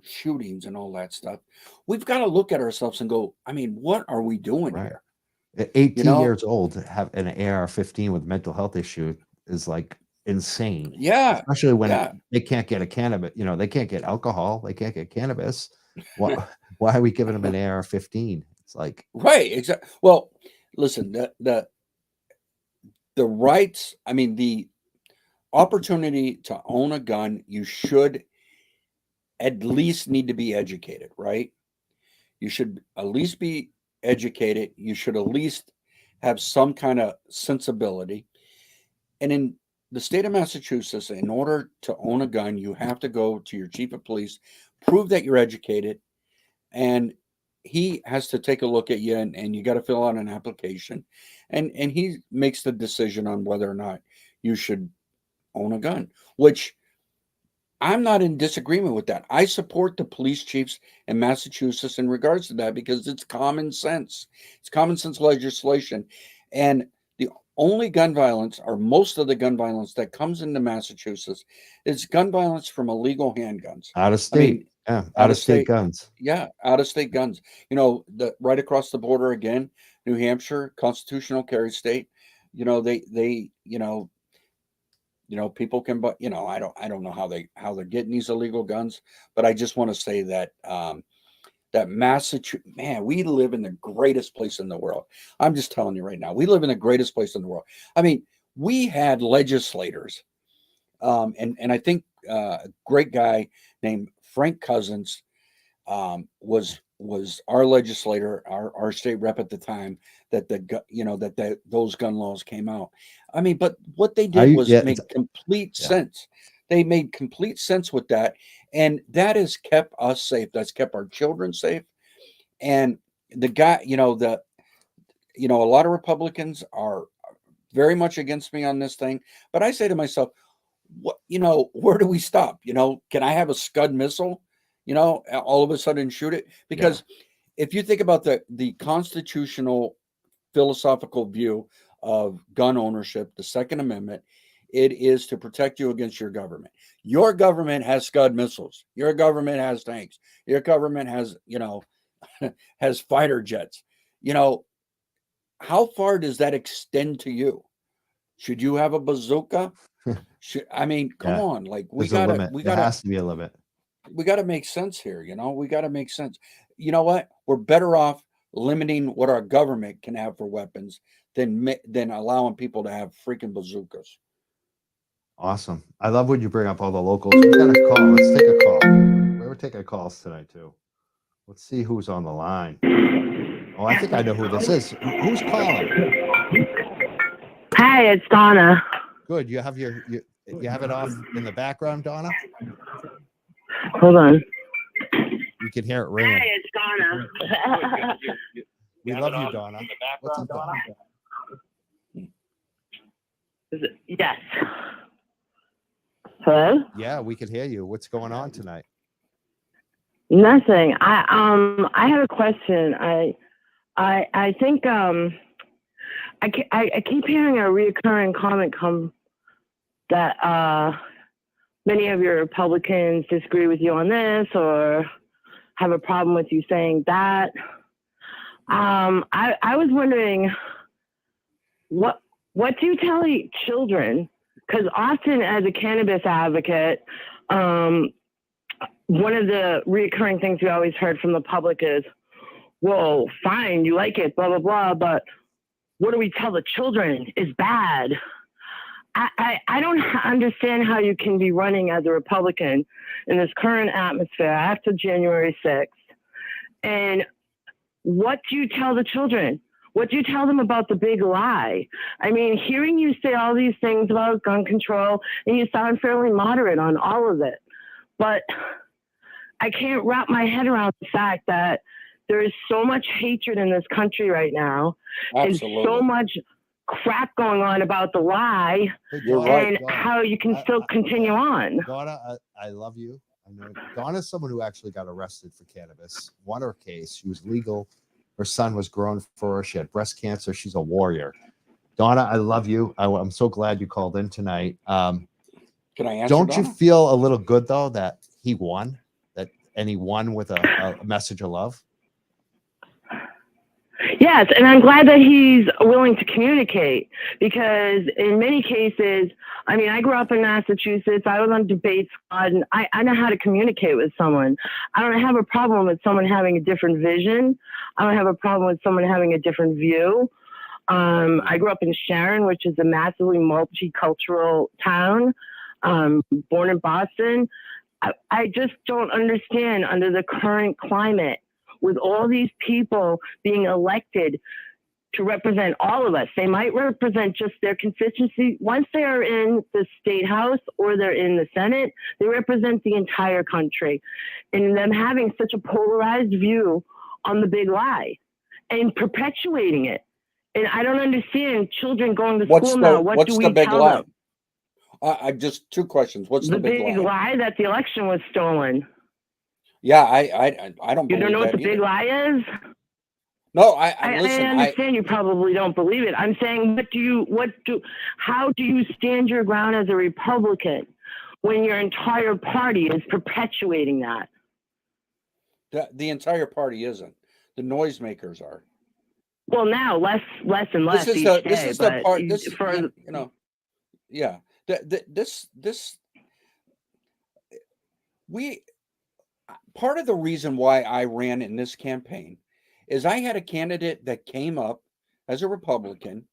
shootings and all that stuff, we've got to look at ourselves and go, I mean, what are we doing Right. here? At 18 You know? years old, to have an AR-15 with mental health issue is like insane. Yeah. Especially when Yeah. they can't get a cannabis, they can't get alcohol, they can't get cannabis. Why are we giving them an AR-15? It's like, Right. Exactly. Well, listen, the rights, I mean, the opportunity to own a gun, you should at least need to be educated, right? You should at least be educated. You should at least have some kind of sensibility. And in the state of Massachusetts, in order to own a gun, you have to go to your chief of police, prove that you're educated, and he has to take a look at you, and you got to fill out an application, and he makes the decision on whether or not you should own a gun, which I'm not in disagreement with that. I support the police chiefs in Massachusetts in regards to that because it's common sense. It's common sense legislation. And the only gun violence, or most of the gun violence that comes into Massachusetts, is gun violence from illegal handguns. out of I mean, state. Yeah, out out of of state state, guns. yeah, out of state guns. The right across the border again, New Hampshire, constitutional carry state. People can, but I don't know how they're getting these illegal guns, but I just want to say that that Massachusetts, man, we live in the greatest place in the world. I'm just telling you right now, we live in the greatest place in the world. I mean, we had legislators, and I think a great guy named Frank Cousins was our legislator, our state rep at the time that those gun laws came out. I mean, but what they did was Yeah, make complete yeah. sense. They made complete sense with that, and that has kept us safe. That's kept our children safe. And the guy, a lot of Republicans are very much against me on this thing, but I say to myself, where do we stop? Can I have a Scud missile? All of a sudden shoot it? Because if you think about the constitutional philosophical view of gun ownership, the Second Amendment, it is to protect you against your government. Your government has Scud missiles. Your government has tanks. Your government has, has fighter jets. How far does that extend to you? Should you have a bazooka? Come Yeah. on, like There's a limit. There has to be a limit. we got to make sense here. We got to make sense. You know what? We're better off limiting what our government can have for weapons than allowing people to have freaking bazookas. Awesome. I love when you bring up all the locals. We got a call. Let's take a call. We're taking calls tonight too. Let's see who's on the line. Oh, I think I know who this is. Who's calling? Hi, it's Donna. Good. You have you have it off in the background, Donna? Hold on. You can hear it ringing. Hi, it's Donna. We love you, Donna. What's up, Donna? Yes. Hello? Yeah, we can hear you. What's going on tonight? Nothing. I have a question. I think I keep hearing a reoccurring comment come that many of your Republicans disagree with you on this or have a problem with you saying that. I was wondering what do you tell children? Because often as a cannabis advocate, one of the reoccurring things we always heard from the public is, well, fine, you like it, blah, blah, blah, but what do we tell the children is bad? I don't understand how you can be running as a Republican in this current atmosphere after January 6th. And what do you tell the children? What do you tell them about the big lie? I mean, hearing you say all these things about gun control, and you sound fairly moderate on all of it, but I can't wrap my head around the fact that there is so much hatred in this country right now. Absolutely. And so much crap going on about the lie. You're right. And how you can still continue on. Donna, I love you. I know Donna's someone who actually got arrested for cannabis. Won her case. She was legal. Her son was grown for her. She had breast cancer. She's a warrior. Donna, I love you. I'm so glad you called in tonight. Can I answer? Don't Donna? you feel a little good though that he won? And he won with a message of love? Yes, and I'm glad that he's willing to communicate, because in many cases, I mean, I grew up in Massachusetts. I was on debate squad, and I know how to communicate with someone. I don't have a problem with someone having a different vision. I don't have a problem with someone having a different view. I grew up in Sharon, which is a massively multicultural town, born in Boston. I just don't understand, under the current climate, with all these people being elected to represent all of us. They might represent just their constituency. Once they are in the state house or they're in the Senate, they represent the entire country. And them having such a polarized view on the big lie and perpetuating it. And I don't understand children going to school now. What do we tell them? I just two questions. What's the big lie? That the election was stolen. Yeah, I don't. You don't know what the big lie is? No, I listen. I understand you probably don't believe it. I'm saying, how do you stand your ground as a Republican when your entire party is perpetuating that? The entire party isn't. The noisemakers are. Well, now less and less. This is the part. Yeah. Part of the reason why I ran in this campaign is I had a candidate that came up as a Republican,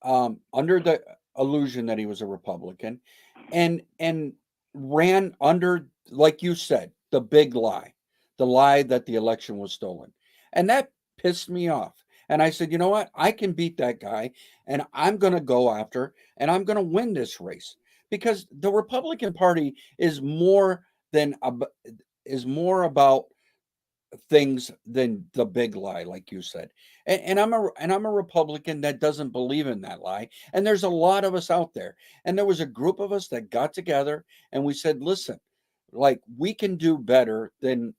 under the illusion that he was a Republican, and ran under, like you said, the big lie, the lie that the election was stolen. And that pissed me off. And I said, you know what? I can beat that guy, and I'm going to go after, and I'm going to win this race, because the Republican Party is more about things than the big lie, like you said. And I'm a Republican that doesn't believe in that lie. And there's a lot of us out there. And there was a group of us that got together and we said, listen, like, we can do better than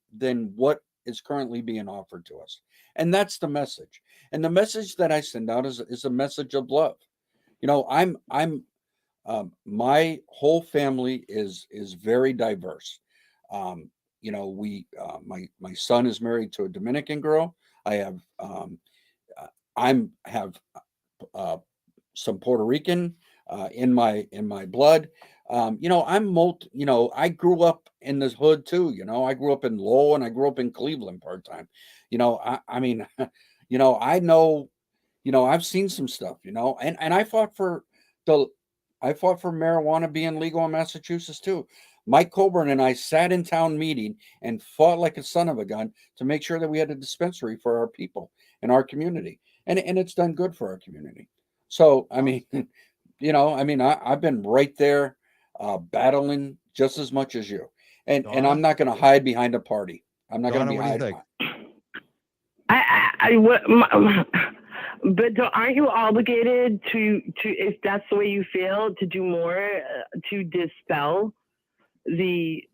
what is currently being offered to us. And that's the message. And the message that I send out is a message of love. You know, my whole family is very diverse. You know, my son is married to a Dominican girl. I have some Puerto Rican in my blood. You know, I grew up in this hood too. You know, I grew up in Lowell and I grew up in Cleveland part-time. You know, I mean, you know, I know, you know, I've seen some stuff, you know, and I fought for marijuana being legal in Massachusetts too. Mike Coburn and I sat in town meeting and fought like a son of a gun to make sure that we had a dispensary for our people in our community. And it's done good for our community. So, I mean, you know, I mean, I've been right there battling just as much as you. And I'm not going to hide behind a party. I'm not going to be hiding. But aren't you obligated to, if that's the way you feel, to do more to dispel the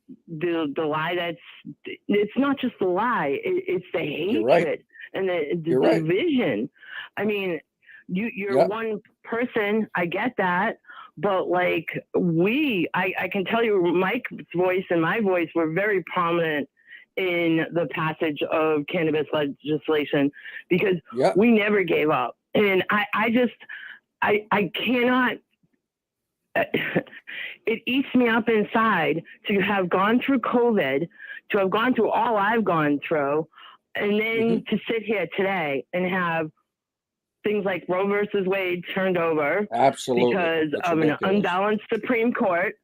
lie? It's not just the lie, it's the hatred and the division. I mean, you're Yep. one person. I get that. But like I can tell you Mike's voice and my voice were very prominent in the passage of cannabis legislation because Yep. we never gave up. And I cannot, it eats me up inside to have gone through COVID, to have gone through all I've gone through, and then to sit here today and have things like Roe versus Wade turned over Absolutely. because That's of ridiculous. an unbalanced Supreme Court,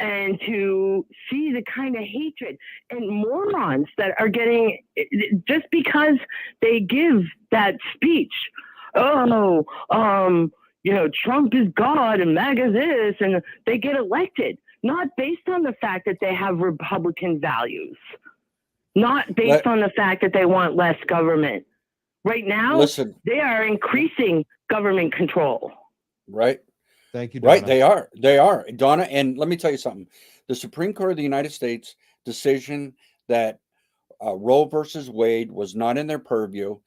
and to see the kind of hatred and morons that are getting, just because they give that speech, oh, Trump is God and MAGA this, and they get elected, not based on the fact that they have Republican values, not based on the fact that they want less government. Right now, Listen, they are increasing government control. right? Thank you, Donna. Right, they are, Donna. And let me tell you something: the Supreme Court of the United States decision that Roe versus Wade was not in their purview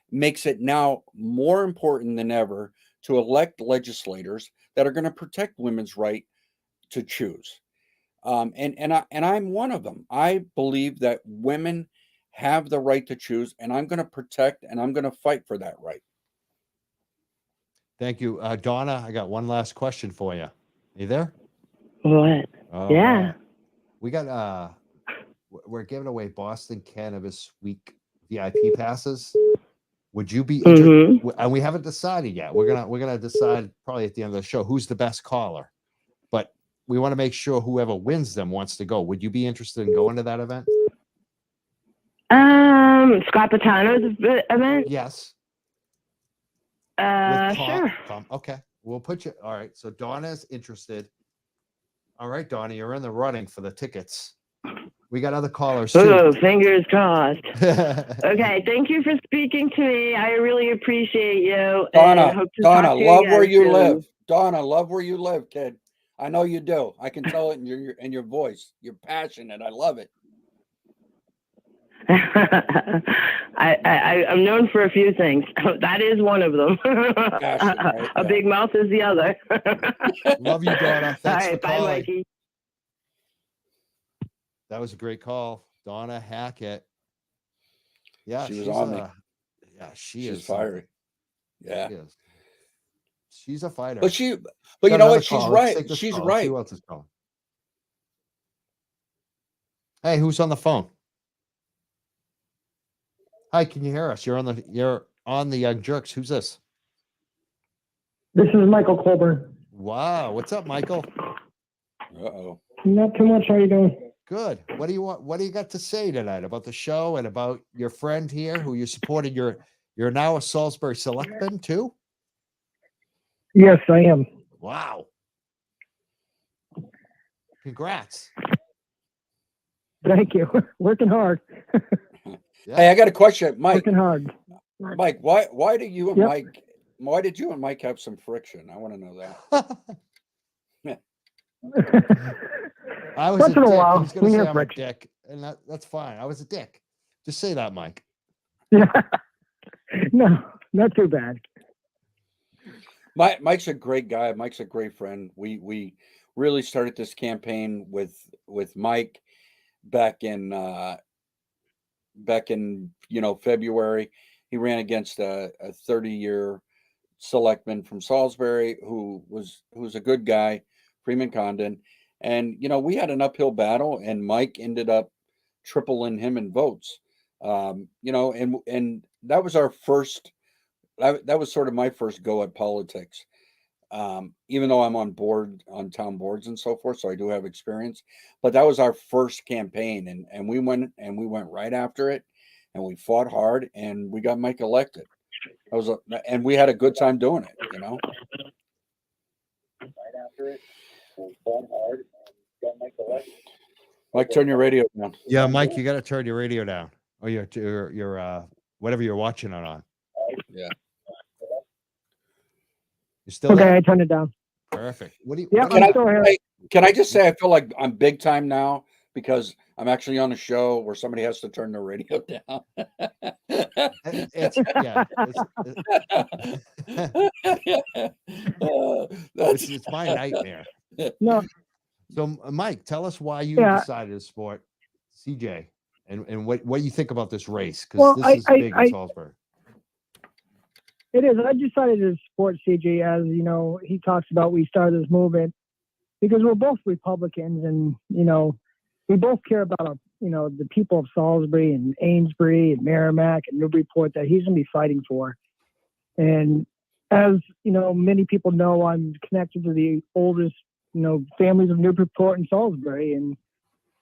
makes it now more important than ever to elect legislators that are going to protect women's right to choose. And I'm one of them. I believe that women have the right to choose, and I'm going to protect and I'm going to fight for that right. Thank you. Donna, I got one last question for you. You there? What? Oh, Yeah. wow. We got, we're giving away Boston Cannabis Week VIP passes. Would you be interested? And we haven't decided yet. We're gonna decide probably at the end of the show who's the best caller. But we want to make sure whoever wins them wants to go. Would you be interested in going to that event? Scott Patano's event? Yes. Sure. Okay. We'll put you. All right. So Donna's interested. All right, Donna, you're in the running for the tickets. We got other callers too. Oh, fingers crossed. Okay, thank you for speaking to me. I really appreciate you. Donna, hope to Donna, talk to you love again where you soon. live. Donna, love where you live, kid. I know you do. I can tell it in your voice. You're passionate. I love it. I'm known for a few things. That is one of them. Passion, right? A big mouth is the other. Love you, Donna. Thanks All for right, bye, calling. Mikey. That was a great call, Donna Hackett. Yeah, She was on me. Yeah, She's fiery. Yeah, she is. She's a fighter. but you Got know another what? She's call. Let's right. take this She's call. Let's see right. who else is calling. Hey, who's on the phone? Hi, can you hear us? You're on the Young Jerks. Who's this? This is Michael Colburn. Wow, what's up, Michael? Uh-oh. Not too much. How you doing? Good. What do you want? What do you got to say tonight about the show and about your friend here who you supported? You're now a Salisbury selectman too? Yes, I am. Wow. Congrats. Thank you. Working hard. Yeah. Hey, I got a question, Mike. Working hard. Mike, why did you and Yep. Mike? Why did you and Mike have some friction? I want to know that. I was Once a in a dick. while, He's gonna we say have I'm a friction. dick, and that's fine. I was a dick. Just say that, Mike. Yeah. No, not too bad. Mike's a great guy. Mike's a great friend. We really started this campaign with Mike back in February. He ran against a 30-year selectman from Salisbury who was a good guy, Freeman Condon. And we had an uphill battle, and Mike ended up tripling him in votes. And that was our first. That was sort of my first go at politics. Even though I'm on town boards and so forth, so I do have experience. But that was our first campaign, and we went right after it, and we fought hard, and we got Mike elected. And we had a good time doing it, Right after it, we fought hard, and got Mike elected. Mike, turn your radio down. Yeah, Mike, you got to turn your radio down, or your whatever you're watching it on. Yeah. You still Okay, there? I turned it down. Perfect. What do you? Yeah, what do I'm you- still here. Can I just say I feel like I'm big time now because I'm actually on a show where somebody has to turn their radio down. It's yeah, it's my nightmare. No, So, Mike, tell us why you Yeah. decided to support CJ and what you think about this race, because Well, this is big in Salisbury. it is. I decided to support CJ, as he talks about. We started this movement because we're both Republicans, and we both care about the people of Salisbury and Amesbury and Merrimac and Newburyport that he's going to be fighting for. And as many people know, I'm connected to the oldest families of Newburyport and Salisbury, and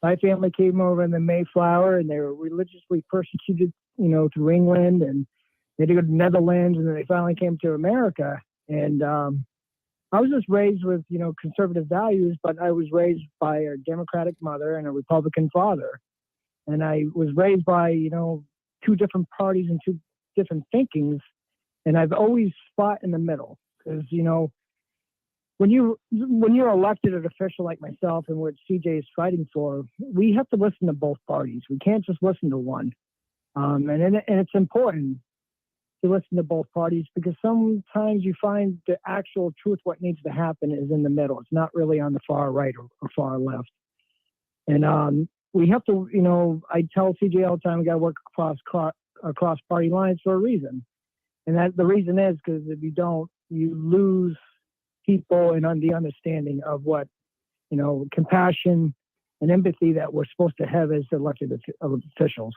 my family came over in the Mayflower, and they were religiously persecuted through England, and they had to go to the Netherlands, and then they finally came to America. And I was just raised with conservative values, but I was raised by a Democratic mother and a Republican father, and I was raised by two different parties and two different thinkings, and I've always fought in the middle, because when you're elected an official like myself and what CJ is fighting for, we have to listen to both parties. We can't just listen to one, and it's important to listen to both parties, because sometimes you find the actual truth, what needs to happen, is in the middle. It's not really on the far right or far left. And we have to, I tell CJ all the time, we got to work across party lines for a reason. And that the reason is because if you don't, you lose people and the understanding of what, compassion and empathy that we're supposed to have as elected officials.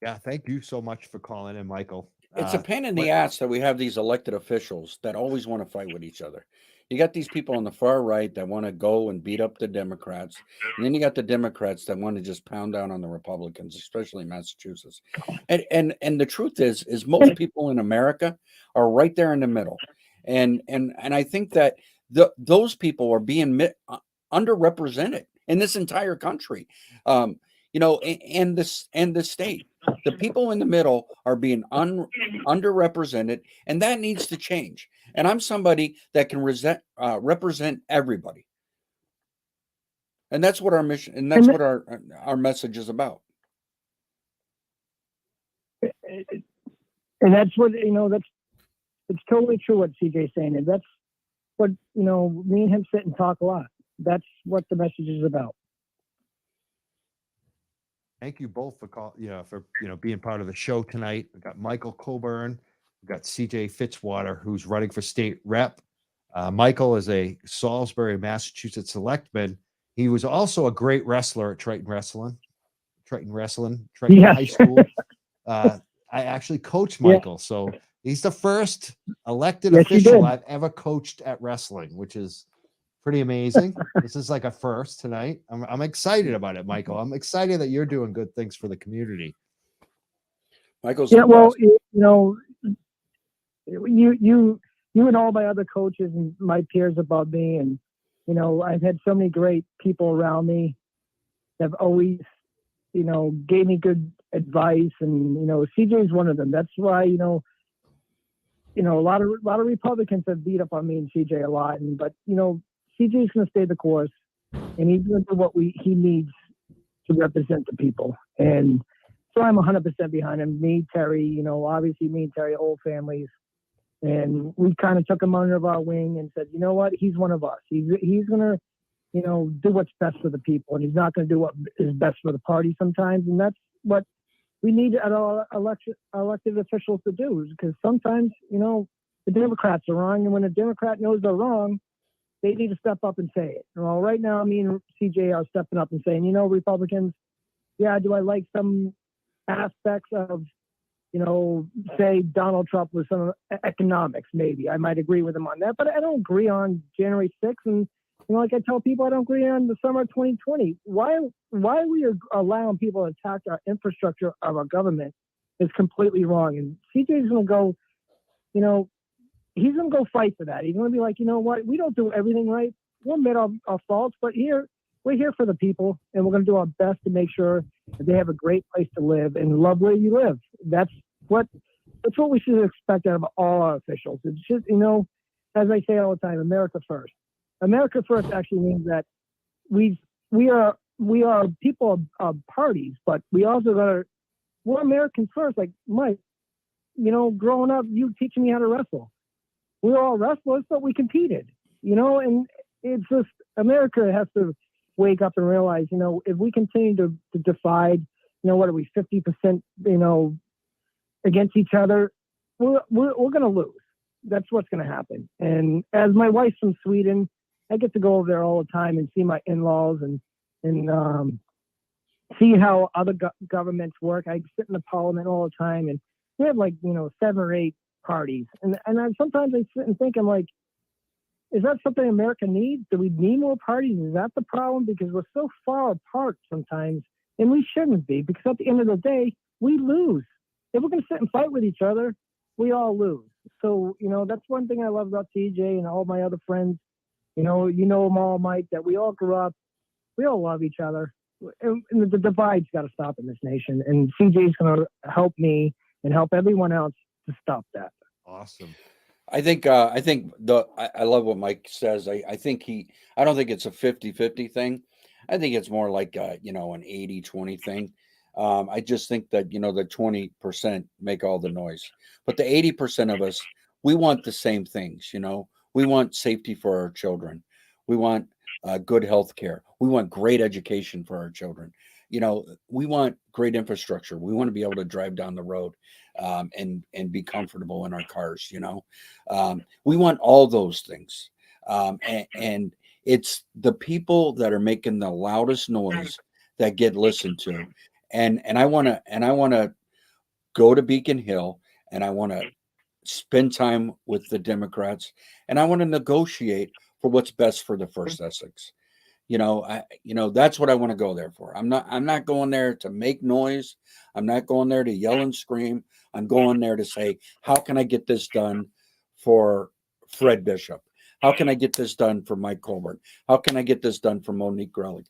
Yeah, thank you so much for calling in, Michael. It's a pain in the ass that we have these elected officials that always want to fight with each other. You got these people on the far right that want to go and beat up the Democrats. And then you got the Democrats that want to just pound down on the Republicans, especially in Massachusetts. And the truth is most people in America are right there in the middle. And I think that those people are being underrepresented in this entire country. And the state. The people in the middle are being underrepresented, and that needs to change. And I'm somebody that can represent everybody, and that's what our mission and that's what our message is about. And that's what it's totally true what CJ's saying, and that's what me and him sit and talk a lot. That's what the message is about. Thank you both for being part of the show tonight. We got Michael Coburn, we got CJ Fitzwater, who's running for state rep. Michael is a Salisbury, Massachusetts selectman. He was also a great wrestler at Triton Wrestling High School. I actually coached Michael, so he's the first elected official I've ever coached at wrestling, which is pretty amazing. This is like a first tonight. I'm excited about it, Michael. I'm excited that you're doing good things for the community. Michael's well, you and all my other coaches and my peers above me, and I've had so many great people around me that have always gave me good advice, and CJ's one of them. That's why a lot of Republicans have beat up on me and CJ a lot, but CJ's going to stay the course, and he's going to do what he needs to represent the people. And so I'm 100% behind him. Me, Terry, obviously me and Terry, old families. And we kind of took him under our wing and said, you know what? He's one of us. He's going to, do what's best for the people. And he's not going to do what is best for the party sometimes. And that's what we need our elected officials to do, because sometimes, the Democrats are wrong. And when a Democrat knows they're wrong, they need to step up and say it. Well, right now, me and CJ are stepping up and saying, Republicans, do I like some aspects of, say Donald Trump with some economics? Maybe I might agree with him on that, but I don't agree on January 6th. And, like I tell people, I don't agree on the summer of 2020. Why we are allowing people to attack our infrastructure of our government is completely wrong. And CJ's going to go, he's going to go fight for that. He's going to be like, what? We don't do everything right. We'll admit our faults, but we're here for the people, and we're going to do our best to make sure that they have a great place to live and love where you live. That's what we should expect out of all our officials. It's just, as I say all the time, America first. America first actually means that we we are people of parties, but we also we're Americans first. Like Mike, growing up, you teaching me how to wrestle. We were all wrestlers, but we competed, and it's just America has to wake up and realize, if we continue to divide, what are we, 50%, against each other, we're going to lose. That's what's going to happen. And as my wife's from Sweden, I get to go over there all the time and see my in-laws and see how other governments work. I sit in the parliament all the time, and we have 7 or 8 parties. And sometimes I sit and think, I'm like, is that something America needs? Do we need more parties? Is that the problem? Because we're so far apart sometimes, and we shouldn't be, because at the end of the day, we lose. If we're going to sit and fight with each other, we all lose. So, that's one thing I love about TJ and all my other friends. You know them all, Mike, that we all grew up. We all love each other. And the divide's got to stop in this nation. And CJ's going to help me and help everyone else to stop that. Awesome. I think I love what Mike says. I don't think it's a 50-50 thing. I think it's more like an 80-20 thing. I just think that the 20% make all the noise, but the 80% of us, we want the same things. We want safety for our children. We want good health care. We want great education for our children. We want great infrastructure. We want to be able to drive down the road and be comfortable in our cars. We want all those things. And it's the people that are making the loudest noise that get listened to. And I want to go to Beacon Hill, and I want to spend time with the Democrats, and I want to negotiate for what's best for the First Essex. That's what I want to go there for. I'm not going there to make noise. I'm not going there to yell and scream. I'm going there to say, how can I get this done for Fred Bishop? How can I get this done for Mike Colburn? How can I get this done for Monique Grellig?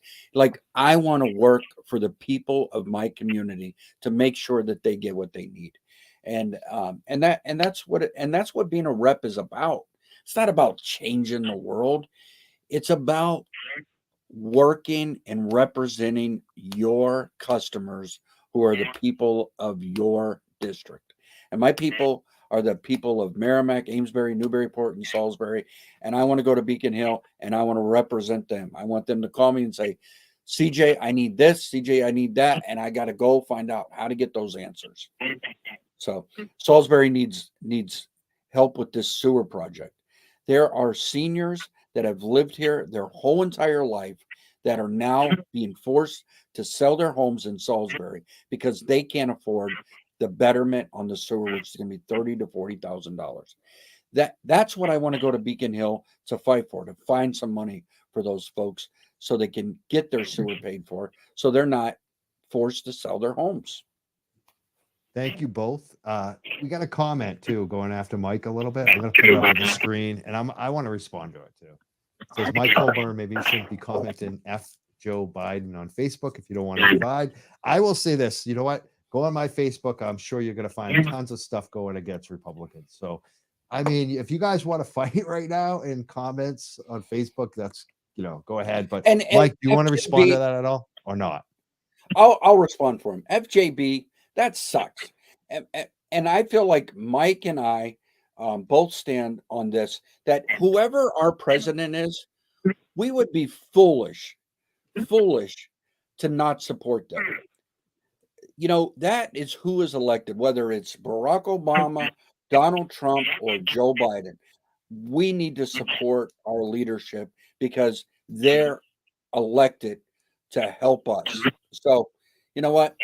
I want to work for the people of my community to make sure that they get what they need. And that's what being a rep is about. It's not about changing the world. It's about working and representing your customers, who are the people of your district. And my people are the people of Merrimac, Amesbury, Newburyport, and Salisbury. And I want to go to Beacon Hill, and I want to represent them. I want them to call me and say, CJ, I need this. CJ, I need that. And I got to go find out how to get those answers. So Salisbury needs help with this sewer project. There are seniors that have lived here their whole entire life that are now being forced to sell their homes in Salisbury because they can't afford the betterment on the sewer, which is going to be $30,000 to $40,000. That's what I want to go to Beacon Hill to fight for, to find some money for those folks so they can get their sewer paid for, so they're not forced to sell their homes. Thank you both. We got a comment too going after Mike a little bit. I'm going to put it up on the screen, and I want to respond to it too. It says Mike Colburn, maybe you shouldn't be commenting F Joe Biden on Facebook if you don't want to divide. I will say this. You know what? Go on my Facebook. I'm sure you're going to find tons of stuff going against Republicans. So, I mean, if you guys want to fight right now in comments on Facebook, that's, go ahead. But Mike, do you want to respond to that at all or not? I'll respond for him. FJB, that sucks. And I feel like Mike and I both stand on this, that whoever our president is, we would be foolish to not support them. That is who is elected, whether it's Barack Obama, Donald Trump, or Joe Biden. We need to support our leadership because they're elected to help us. So, you know what?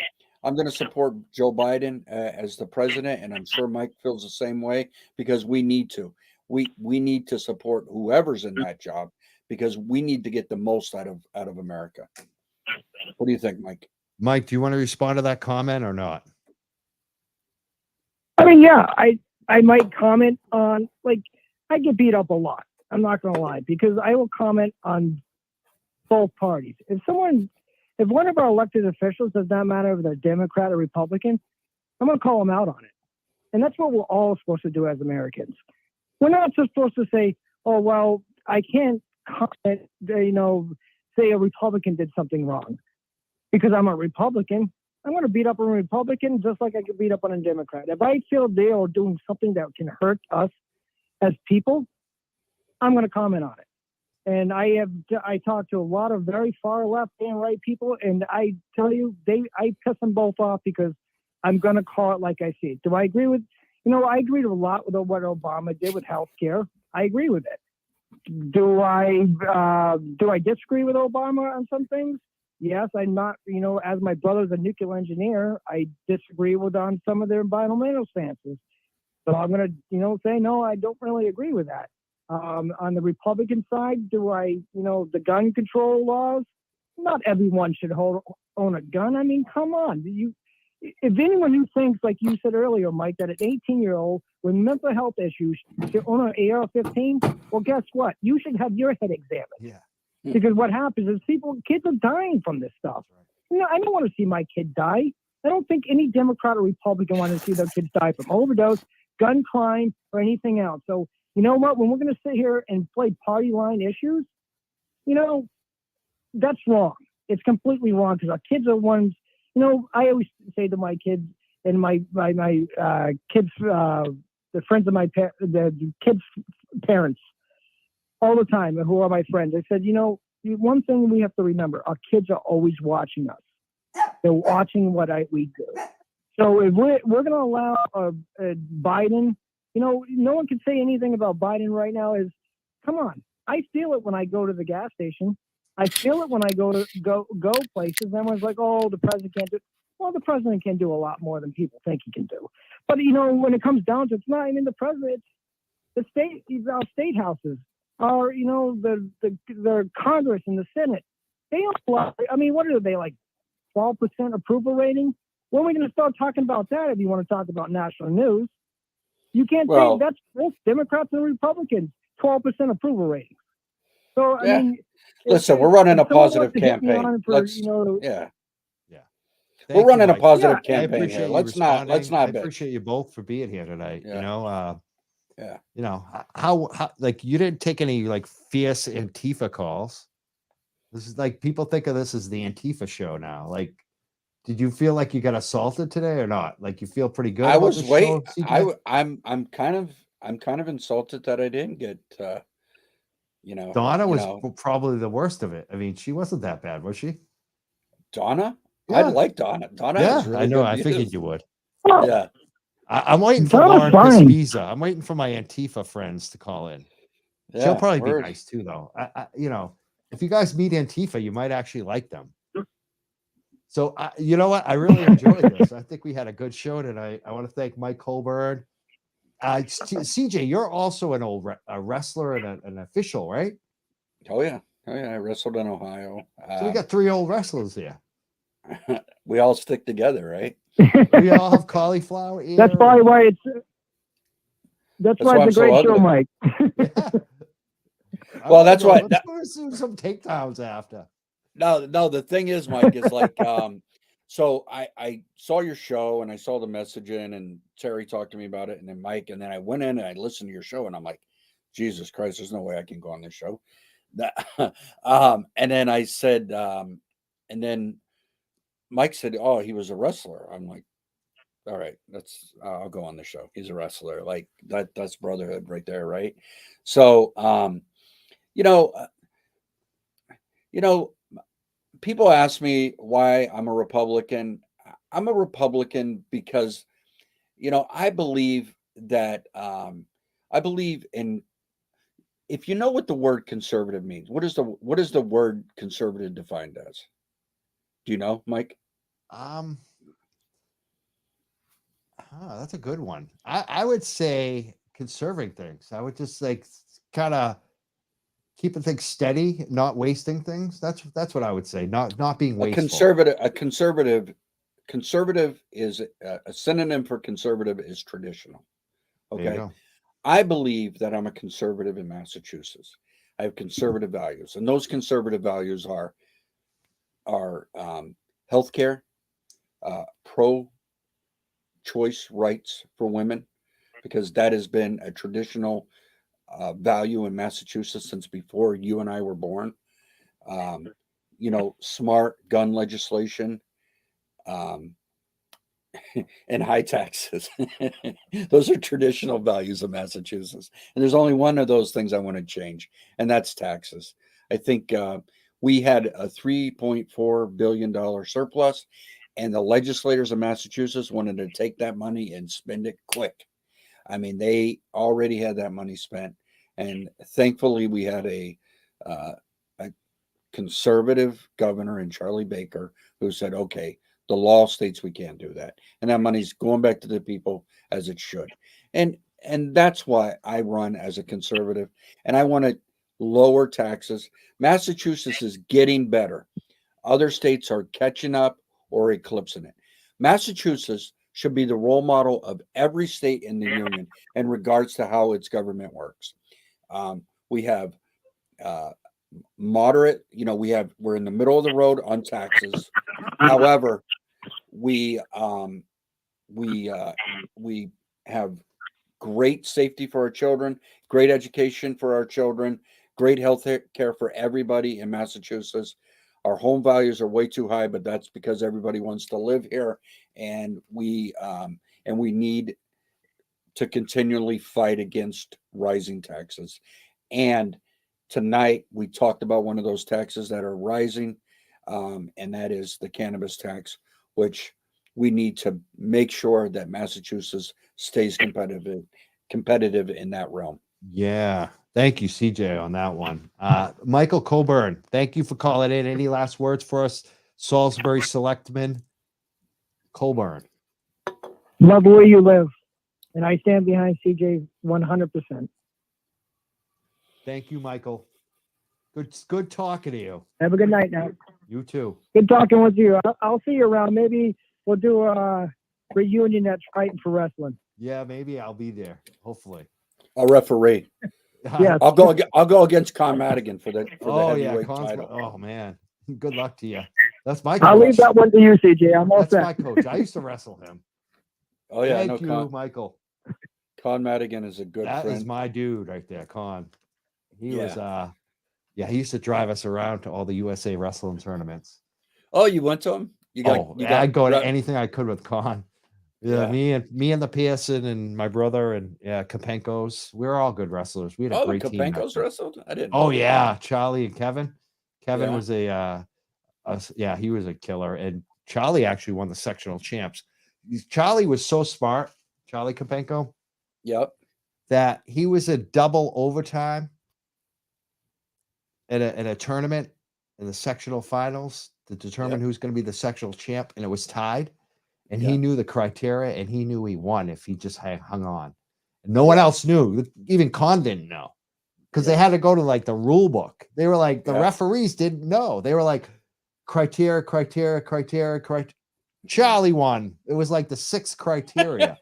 I'm going to support Joe Biden as the president, and I'm sure Mike feels the same way, because we need to. We need to support whoever's in that job, because we need to get the most out of America. What do you think, Mike? Mike, do you want to respond to that comment or not? I mean, yeah, I might comment on, I get beat up a lot. I'm not going to lie, because I will comment on both parties. If one of our elected officials, does not matter if they're Democrat or Republican, I'm going to call them out on it. And that's what we're all supposed to do as Americans. We're not just supposed to say, oh, well, I can't comment, say a Republican did something wrong. Because I'm a Republican, I'm going to beat up a Republican just like I could beat up on a Democrat. If I feel they are doing something that can hurt us as people, I'm going to comment on it. And I talked to a lot of very far left and right people, and I tell you, I piss them both off because I'm going to call it like I see it. Do I agree with, I agree with a lot with what Obama did with healthcare. I agree with it. Do I disagree with Obama on some things? Yes, I'm not, as my brother's a nuclear engineer, I disagree with on some of their environmental stances. So I'm going to, say, no, I don't really agree with that. On the Republican side, do I, the gun control laws? Not everyone should own a gun. I mean, come on. If anyone who thinks, like you said earlier, Mike, that an 18-year-old with mental health issues should own an AR-15, well, guess what? You should have your head examined. Yeah. Because what happens is kids are dying from this stuff. I don't want to see my kid die. I don't think any Democrat or Republican want to see their kids die from overdose, gun crime, or anything else. So, you know what? When we're going to sit here and play party line issues, that's wrong. It's completely wrong because our kids are ones. I always say to my kids and my kids, the friends of the kids' parents, all the time, who are my friends. I said, one thing we have to remember: our kids are always watching us. They're watching what we do. So if we're going to allow Biden. No one can say anything about Biden right now. Come on. I feel it when I go to the gas station. I feel it when I go places. Everyone's like, oh, the president can't do it. Well, the president can do a lot more than people think he can do. But, when it comes down to it, it's not even the president. It's our state houses, our, the Congress and the Senate. They don't, what are they, like 12% approval rating? When are we going to start talking about that if you want to talk about national news? You can't say that's both Democrats and Republicans, 12% approval rating. So, Yeah. Listen, we're running a positive campaign. We're running a positive campaign here. Let's not I appreciate you both for being here tonight. How like you didn't take any like fierce Antifa calls. This is like people think of this as the Antifa show now. Like, did you feel like you got assaulted today or not? Like you feel pretty good? I was waiting. I'm kind of insulted that I didn't get. Donna was probably the worst of it. I mean, she wasn't that bad, was she? Donna? Yeah. I like Donna. Donna has really I know. good I views. figured you would. Yeah. I'm waiting for Lauren Caspiza. I'm waiting for my Antifa friends to call in. Yeah, she'll probably be nice too, though. If you guys meet Antifa, you might actually like them. So, you know what? I really enjoyed this. I think we had a good show tonight. I want to thank Mike Colburn. CJ, you're also an old wrestler and an official, right? Oh yeah. I wrestled in Ohio. So we got 3 old wrestlers here. We all stick together, right? We all have cauliflower ear. That's probably why it's. That's why it's a great show, Mike. Yeah. Well, that's why. Let's do some takedowns after. No. The thing is, Mike, is like, so I saw your show and I saw the messaging and Terry talked to me about it and then Mike, and then I went in and I listened to your show and I'm like, Jesus Christ, there's no way I can go on this show. And then I said, and then Mike said, oh, he was a wrestler. I'm like, all right, I'll go on the show. He's a wrestler. Like that's brotherhood right there. Right. So, people ask me why I'm a Republican. I'm a Republican because, I believe that, I believe in, if you know what the word conservative means, what is the word conservative defined as? Do you know, Mike? That's a good one. I would say conserving things. I would just like kind of keeping things steady, not wasting things. That's what I would say. Not being wasteful. Conservative is a synonym for conservative is traditional. Okay. I believe that I'm a conservative in Massachusetts. I have conservative values, and those conservative values are healthcare, pro-choice rights for women, because that has been a traditional value in Massachusetts since before you and I were born. smart gun legislation, and high taxes. Those are traditional values of Massachusetts. And there's only one of those things I want to change, and that's taxes. I think we had a $3.4 billion surplus, and the legislators of Massachusetts wanted to take that money and spend it quick. I mean, they already had that money spent. And thankfully, we had a conservative governor in Charlie Baker who said, okay, the law states we can't do that. And that money's going back to the people as it should. And that's why I run as a conservative, and I want to lower taxes. Massachusetts is getting better. Other states are catching up or eclipsing it. Massachusetts should be the role model of every state in the union in regards to how its government works. We have moderate, we're in the middle of the road on taxes. However, we have great safety for our children, great education for our children, great health care for everybody in Massachusetts. Our home values are way too high, but that's because everybody wants to live here, and we need to continually fight against rising taxes. And tonight we talked about one of those taxes that are rising, and that is the cannabis tax, which we need to make sure that Massachusetts stays competitive in that realm. Yeah. Thank you, CJ, on that one. Michael Coburn, thank you for calling in. Any last words for us, Salisbury Selectman Coburn? Love where you live, and I stand behind CJ 100%. Thank you, Michael. Good talking to you. Have a good night now. You too. Good talking with you. I'll see you around. Maybe we'll do a reunion at Fighting for Wrestling. Yeah, maybe I'll be there. Hopefully. I'll referee. Yeah. I'll go against Con Madigan for the heavyweight title. Oh man, good luck to you. That's my coach. I'll leave that one to you, CJ. I'm all That's set. my coach. I used to wrestle him. Oh yeah, Thank you, Michael. Con Madigan is a good That friend. is my dude right there, Con. He Yeah. was he used to drive us around to all the USA wrestling tournaments. Oh, you went to him? I'd go to anything I could with Con. Yeah. Me and the Pearson and my brother and Kapenkos. We were all good wrestlers. We had a great the team. Kapenkos wrestled? I didn't. Oh yeah, Charlie and Kevin. Kevin Yeah. was he was a killer, and Charlie actually won the sectional champs. Charlie was so smart, Charlie Kapenko. Yep. That he was a double overtime at a tournament in the sectional finals to determine who's going to be the sectional champ, and it was tied. And he knew the criteria, and he knew he won if he just hung on. And no one else knew. Even Con didn't know because they had to go to like the rule book. They were like, the referees didn't know. They were like, criteria. Charlie won. It was like the 6th criteria.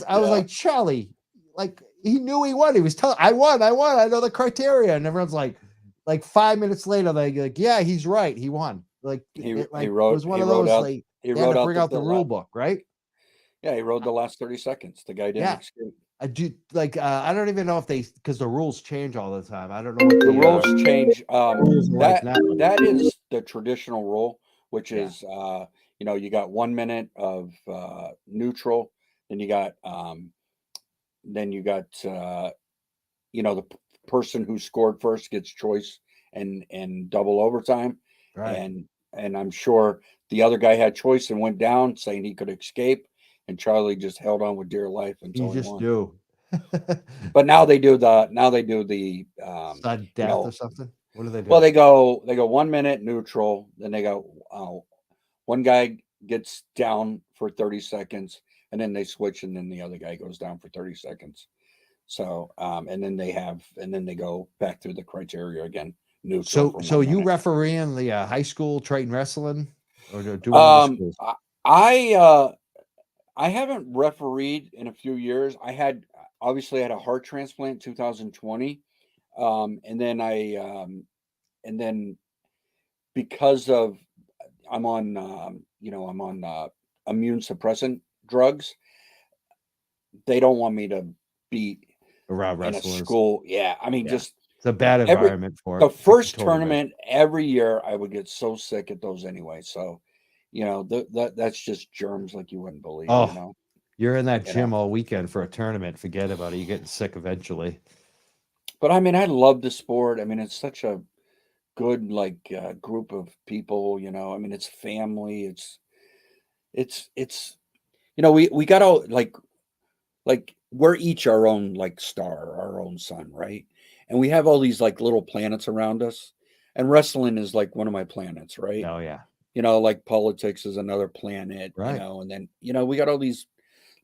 I was like, Charlie, like he knew he won. He was telling, I won. I know the criteria. And everyone's like 5 minutes later, they like, yeah, he's right. He won. Like he it wrote. Was one he of wrote those. out, like, he they had wrote to out bring out the rule book, right? Yeah, he rode the last 30 seconds. The guy didn't escape. I do like. I don't even know if because the rules change all the time. I don't know what The rules change. like that is the traditional rule, which is you got 1 minute of neutral, then you got the person who scored first gets choice and double overtime, right. And I'm sure the other guy had choice and went down, saying he could escape, and Charlie just held on with dear life until he just won. do. But now they do the sudden death or something. What do they do? Well, they go 1 minute neutral, then they go one guy gets down for 30 seconds, and then they switch, and then the other guy goes down for 30 seconds. So and then they go back through the criteria again. Neutral. So you referee in the high school Triton wrestling, or do I haven't refereed in a few years. I had a heart transplant in 2020, and then because of I'm on immune suppressant drugs, they don't want me to be around in wrestlers. a school. Yeah, I mean, just It's a bad Every environment for it. the I first totally agree. tournament every year, I would get so sick at those anyway. So, that's just germs like you wouldn't believe. Oh, you're in that You gym know. all weekend for a tournament. Forget about it. You're getting sick eventually. But I mean, I love the sport. I mean, it's such a good group of people. I mean, it's family. It's we got all like we're each our own star, our own sun, right? And we have all these little planets around us. And wrestling is like one of my planets, right? Oh yeah, Like politics is another planet, right. and then we got all these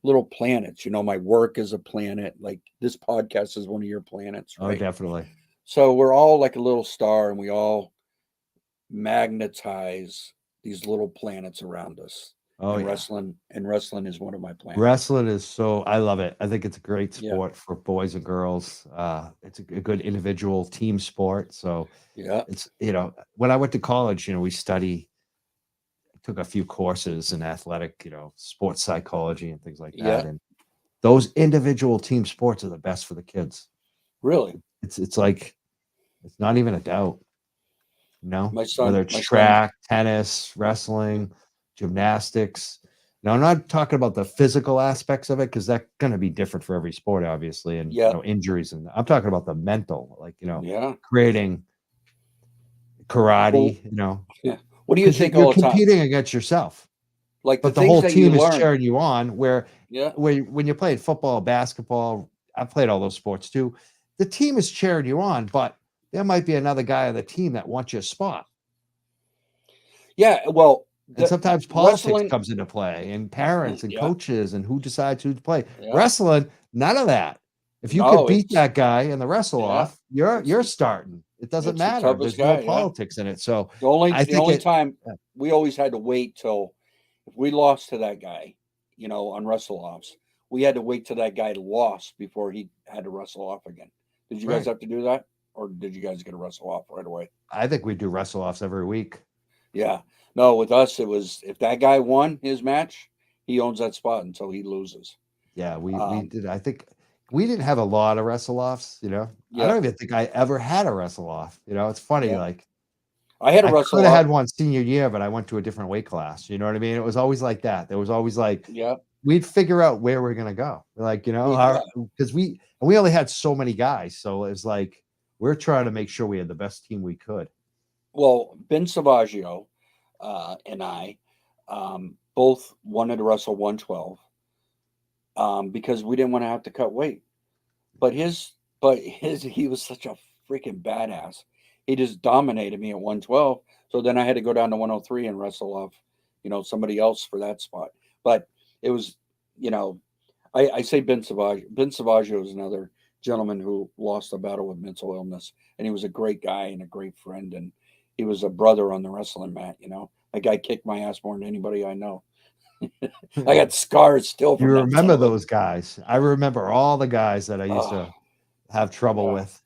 little planets. My work is a planet. Like this podcast is one of your planets, Oh, right? definitely. So we're all like a little star, and we all magnetize these little planets around us. Oh And yeah. wrestling is one of my planets. Wrestling is I love it. I think it's a great Yeah. sport for boys and girls. It's a good individual team sport. So Yeah. it's, when I went to college, we took a few courses in athletic, sports psychology and things like that. Yeah. And those individual team sports are the best for the kids. Really? It's like, it's not even a doubt, My son, whether it's track, tennis, wrestling, gymnastics. Now, I'm not talking about the physical aspects of it because that's going to be different for every sport, obviously, and Yeah. injuries. And I'm talking about the mental, Yeah. creating karate. Yeah. What do you 'Cause think you're all the time? competing against yourself, Like but the things whole that you team is learn. cheering you on. Where Yeah. when you're playing football, basketball, I've played all those sports too. The team is cheering you on, but there might be another guy on the team that wants your spot. Yeah. Well, And sometimes politics wrestling. comes into play, and parents and Yeah. coaches and who decides who to play. Yeah. Wrestling, none of that. If you No, could beat it's that guy in the wrestle Yeah. off, you're It's starting. It doesn't it's the matter. toughest There's no guy. Yeah. politics in it. So The only I the think only time yeah. we always had to wait till if we lost to that guy, on wrestle offs, we had to wait till that guy lost before he had to wrestle off again. Did you guys Right. have to do that, or did you guys get a wrestle off right away? I think we do wrestle offs every week. Yeah. No, with us it was if that guy won his match, he owns that spot until he loses. Yeah, we Um, did. I think we didn't have a lot of wrestle offs. I yeah, don't even think I ever had a wrestle off. It's funny. yeah. Like I had a I wrestle could have off. had one senior year, but I went to a different weight class. You know what I mean? It was always like that. There was always Yeah, we'd figure out where we're gonna go. Like, yeah. because we only had so many guys. So it's like we're trying to make sure we had the best team we could. Well, Ben Savaggio and I both wanted to wrestle 112 because we didn't want to have to cut weight. But he was such a freaking badass. He just dominated me at 112. So then I had to go down to 103 and wrestle off, somebody else for that spot. But it was, I say Ben Savaggio. Ben Savaggio is another gentleman who lost a battle with mental illness, and he was a great guy and a great friend, and he was a brother on the wrestling mat. That guy kicked my ass more than anybody I know. I got scars still You from that. remember those guys? I remember all the guys that I used to Oh, have trouble yeah. with.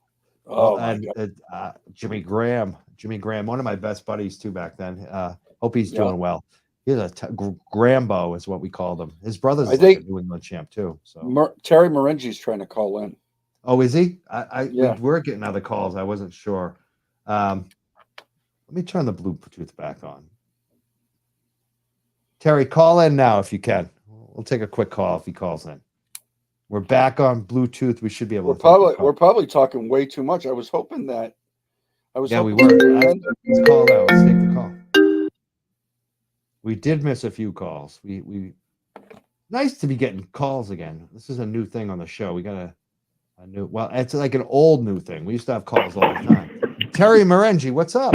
Oh my And God. Jimmy Graham, one of my best buddies too back then. Hope he's Yeah. doing well. He's a Grambo is what we called him. His brother's I like a think New England champ too. So Terry Morengi's trying to call in. oh, is he? We Yeah. were getting other calls. I wasn't sure. Let me turn the Bluetooth back on. Terry, call in now if you can. We'll take a quick call if he calls in. We're back on Bluetooth. We should be able We're to take the call. we're probably talking way too much. I was hoping that. Yeah, we hoping were. that- Let's call now. Let's take the call. We did miss a few calls. We nice to be getting calls again. This is a new thing on the show. We got a new. Well, it's like an old new thing. We used to have calls all the time. Terry Morengi, what's up?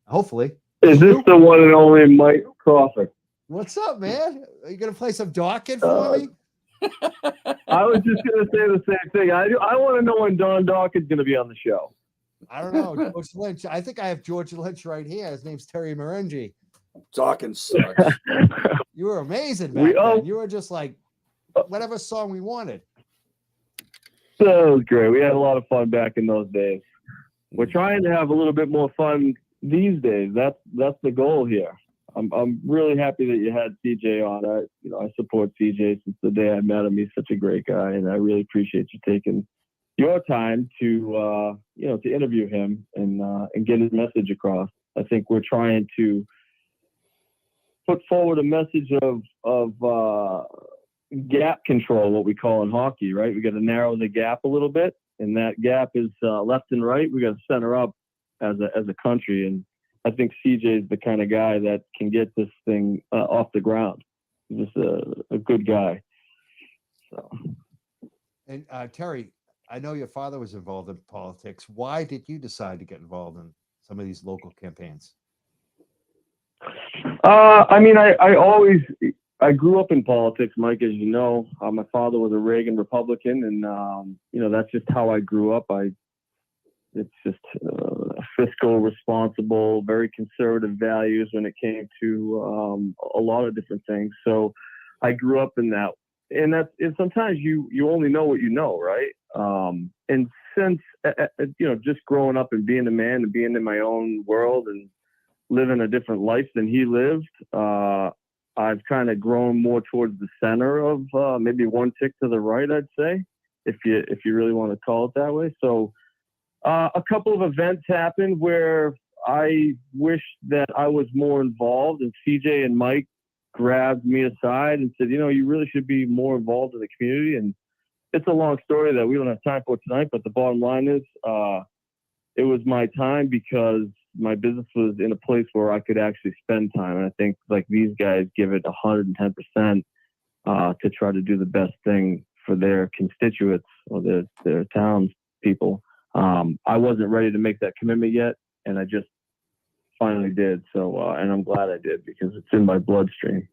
Hopefully. Is this the one and only Mike Crawford? What's up, man? Are you gonna play some Dawkins for me? I was just going to say the same thing. I want to know when Don Dawkins going to be on the show. I don't know. George Lynch. I think I have George Lynch right here. His name's Terry Morengi. Dawkins sucks. You were amazing We back all- then. You were just like whatever song we wanted. That was great. We had a lot of fun back in those days. We're trying to have a little bit more fun these days. That's the goal here. I'm really happy that you had CJ on. I support CJ since the day I met him. He's such a great guy, and I really appreciate you taking your time to to interview him and get his message across. I think we're trying to put forward a message of gap control, what we call in hockey, right? We got to narrow the gap a little bit, and that gap is left and right. We got to center up as a country, and I think CJ is the kind of guy that can get this thing off the ground. He's just a good guy. So. And Terry, I know your father was involved in politics. Why did you decide to get involved in some of these local campaigns? I grew up in politics, Mike, as you know. My father was a Reagan Republican, and that's just how I grew up. It's just fiscal, responsible, very conservative values when it came to a lot of different things. So I grew up in that, and sometimes you only know what you know, right? And since just growing up and being a man and being in my own world and living a different life than he lived, I've kind of grown more towards the center of maybe one tick to the right, I'd say, if you really want to call it that way. So a couple of events happened where I wish that I was more involved, and CJ and Mike grabbed me aside and said, you really should be more involved in the community. And it's a long story that we don't have time for tonight, but the bottom line is it was my time because my business was in a place where I could actually spend time. And I think like these guys give it 110% to try to do the best thing for their constituents or their towns people. I wasn't ready to make that commitment yet, and I just finally did. So, and I'm glad I did because it's in my bloodstream.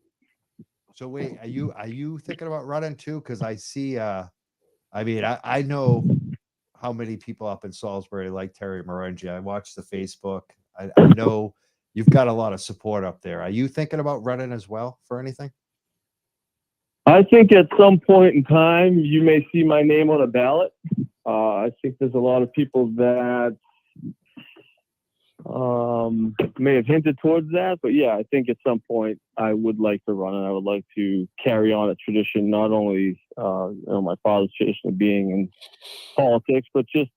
So wait, are you thinking about running too? Because I see, I know how many people up in Salisbury like Terry Morengi. I watch the Facebook. I know you've got a lot of support up there. Are you thinking about running as well for anything? I think at some point in time, you may see my name on a ballot. I think there's a lot of people that may have hinted towards that, but yeah, I think at some point I would like to run, and I would like to carry on a tradition, not only my father's tradition of being in politics, but just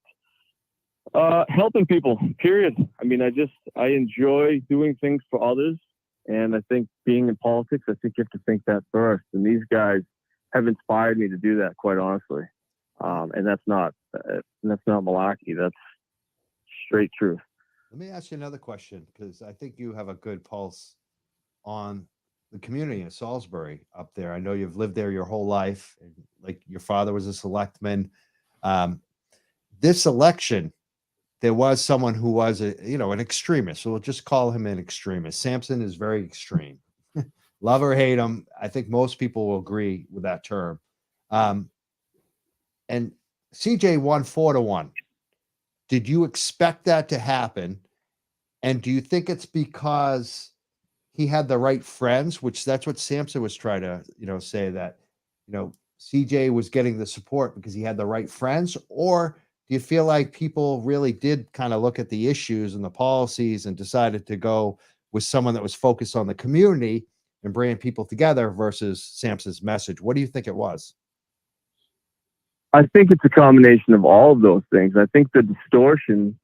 helping people, period. I enjoy doing things for others, and I think being in politics, I think you have to think that first, and these guys have inspired me to do that, quite honestly. And that's not malarkey, that's straight truth. Let me ask you another question, because I think you have a good pulse on the community in Salisbury up there. I know you've lived there your whole life. Like your father was a selectman. This election, there was someone who was an extremist. So we'll just call him an extremist. Samson is very extreme. Love or hate him. I think most people will agree with that term. And CJ won 4-1. Did you expect that to happen? And do you think it's because he had the right friends, which that's what Samson was trying to, say that, CJ was getting the support because he had the right friends? Or do you feel like people really did kind of look at the issues and the policies and decided to go with someone that was focused on the community and bringing people together versus Samson's message? What do you think it was? I think it's a combination of all of those things. I think the distortion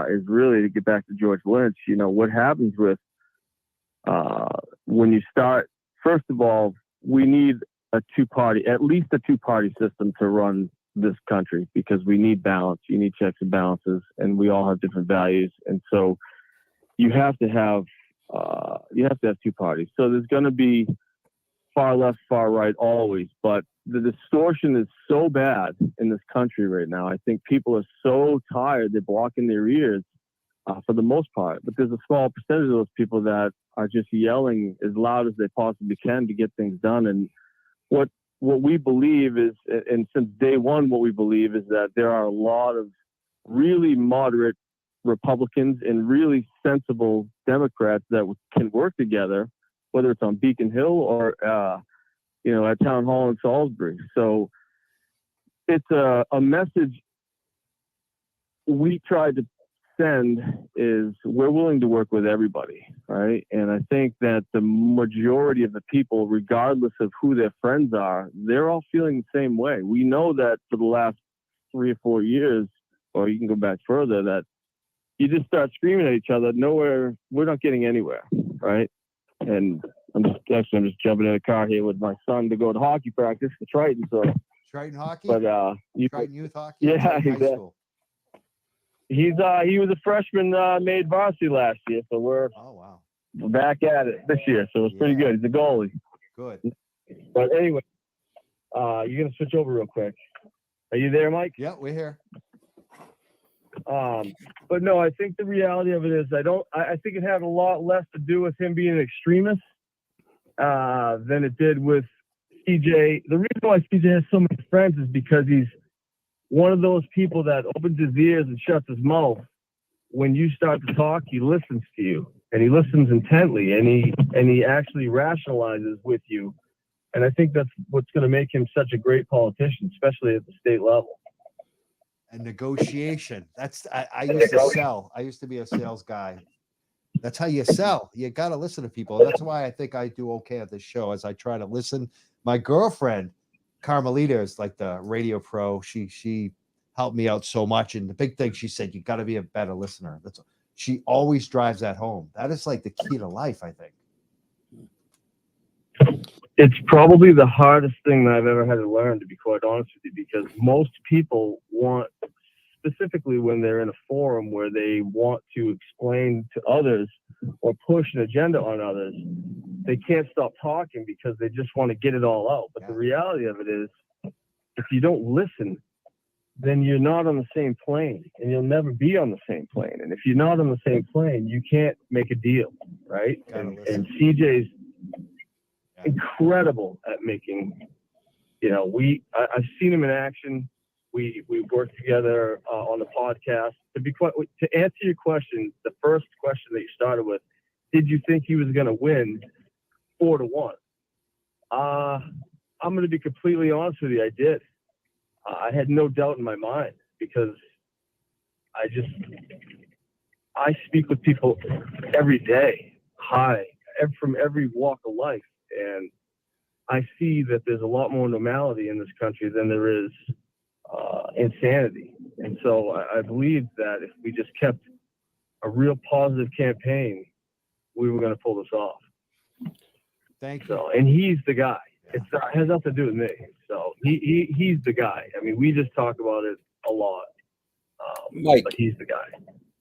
is really, to get back to George Lynch, what happens with when you start, first of all, we need at least a two-party system to run this country, because we need balance. You need checks and balances, and we all have different values. And so you have to have two parties. So there's going to be far left, far right always, but the distortion is so bad in this country right now. I think people are so tired, they're blocking their ears for the most part, but there's a small percentage of those people that are just yelling as loud as they possibly can to get things done. And what we believe is, and since day one, what we believe is that there are a lot of really moderate Republicans and really sensible Democrats that can work together, whether it's on Beacon Hill or at Town Hall in Salisbury. So it's a message we tried to send is we're willing to work with everybody, right? And I think that the majority of the people, regardless of who their friends are, they're all feeling the same way. We know that for the last 3 or 4 years, or you can go back further, that you just start screaming at each other. We're not getting anywhere, right? And I'm just jumping in a car here with my son to go to hockey practice for Triton. So Triton hockey, but Triton youth hockey. Yeah, Triton exactly. high school. he was a freshman, made varsity last year, so we're back at it this year. So it's pretty good. He's a goalie. Good. But anyway, you're gonna switch over real quick. Are you there, Mike? Yeah, we're here. But no, I think the reality of it is I think it had a lot less to do with him being an extremist than it did with CJ. The reason why CJ has so many friends is because he's one of those people that opens his ears and shuts his mouth. When you start to talk, he listens to you, and he listens intently, and he actually rationalizes with you. And I think that's what's going to make him such a great politician, especially at the state level. And negotiation. I used to sell. I used to be a sales guy. That's how you sell. You got to listen to people. That's why I think I do okay at this show, as I try to listen. My girlfriend, Carmelita, is like the radio pro. She helped me out so much. And the big thing, she said, you got to be a better listener. She always drives that home. That is like the key to life, I think. It's probably the hardest thing that I've ever had to learn, to be quite honest with you, because most people want, specifically when they're in a forum where they want to explain to others or push an agenda on others, they can't stop talking because they just want to get it all out. But the reality of it is, if you don't listen, then you're not on the same plane, and you'll never be on the same plane. And if you're not on the same plane, you can't make a deal, right? And CJ's incredible at making, I've seen him in action. We worked together on the podcast. To answer your question, the first question that you started with, did you think he was going to win 4-1? I'm going to be completely honest with you. I did. I had no doubt in my mind, because I speak with people every day, from every walk of life. And I see that there's a lot more normality in this country than there is insanity. And so I believe that if we just kept a real positive campaign, we were going to pull this off. Thank you. So, and he's the guy. It has nothing to do with me. So he's the guy. I mean, we just talk about it a lot. Mike, but he's the guy.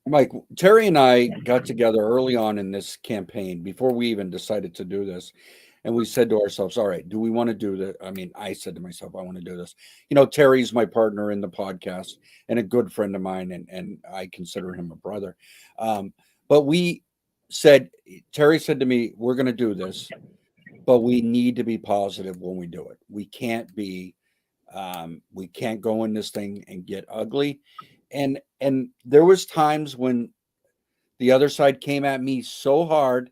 Mike, Terry and I got together early on in this campaign before we even decided to do this. And we said to ourselves, all right, do we want to do that? I mean, I said to myself, I want to do this. Terry's my partner in the podcast and a good friend of mine, and I consider him a brother. But Terry said to me, we're going to do this, but we need to be positive when we do it. We can't go in this thing and get ugly. And there was times when the other side came at me so hard,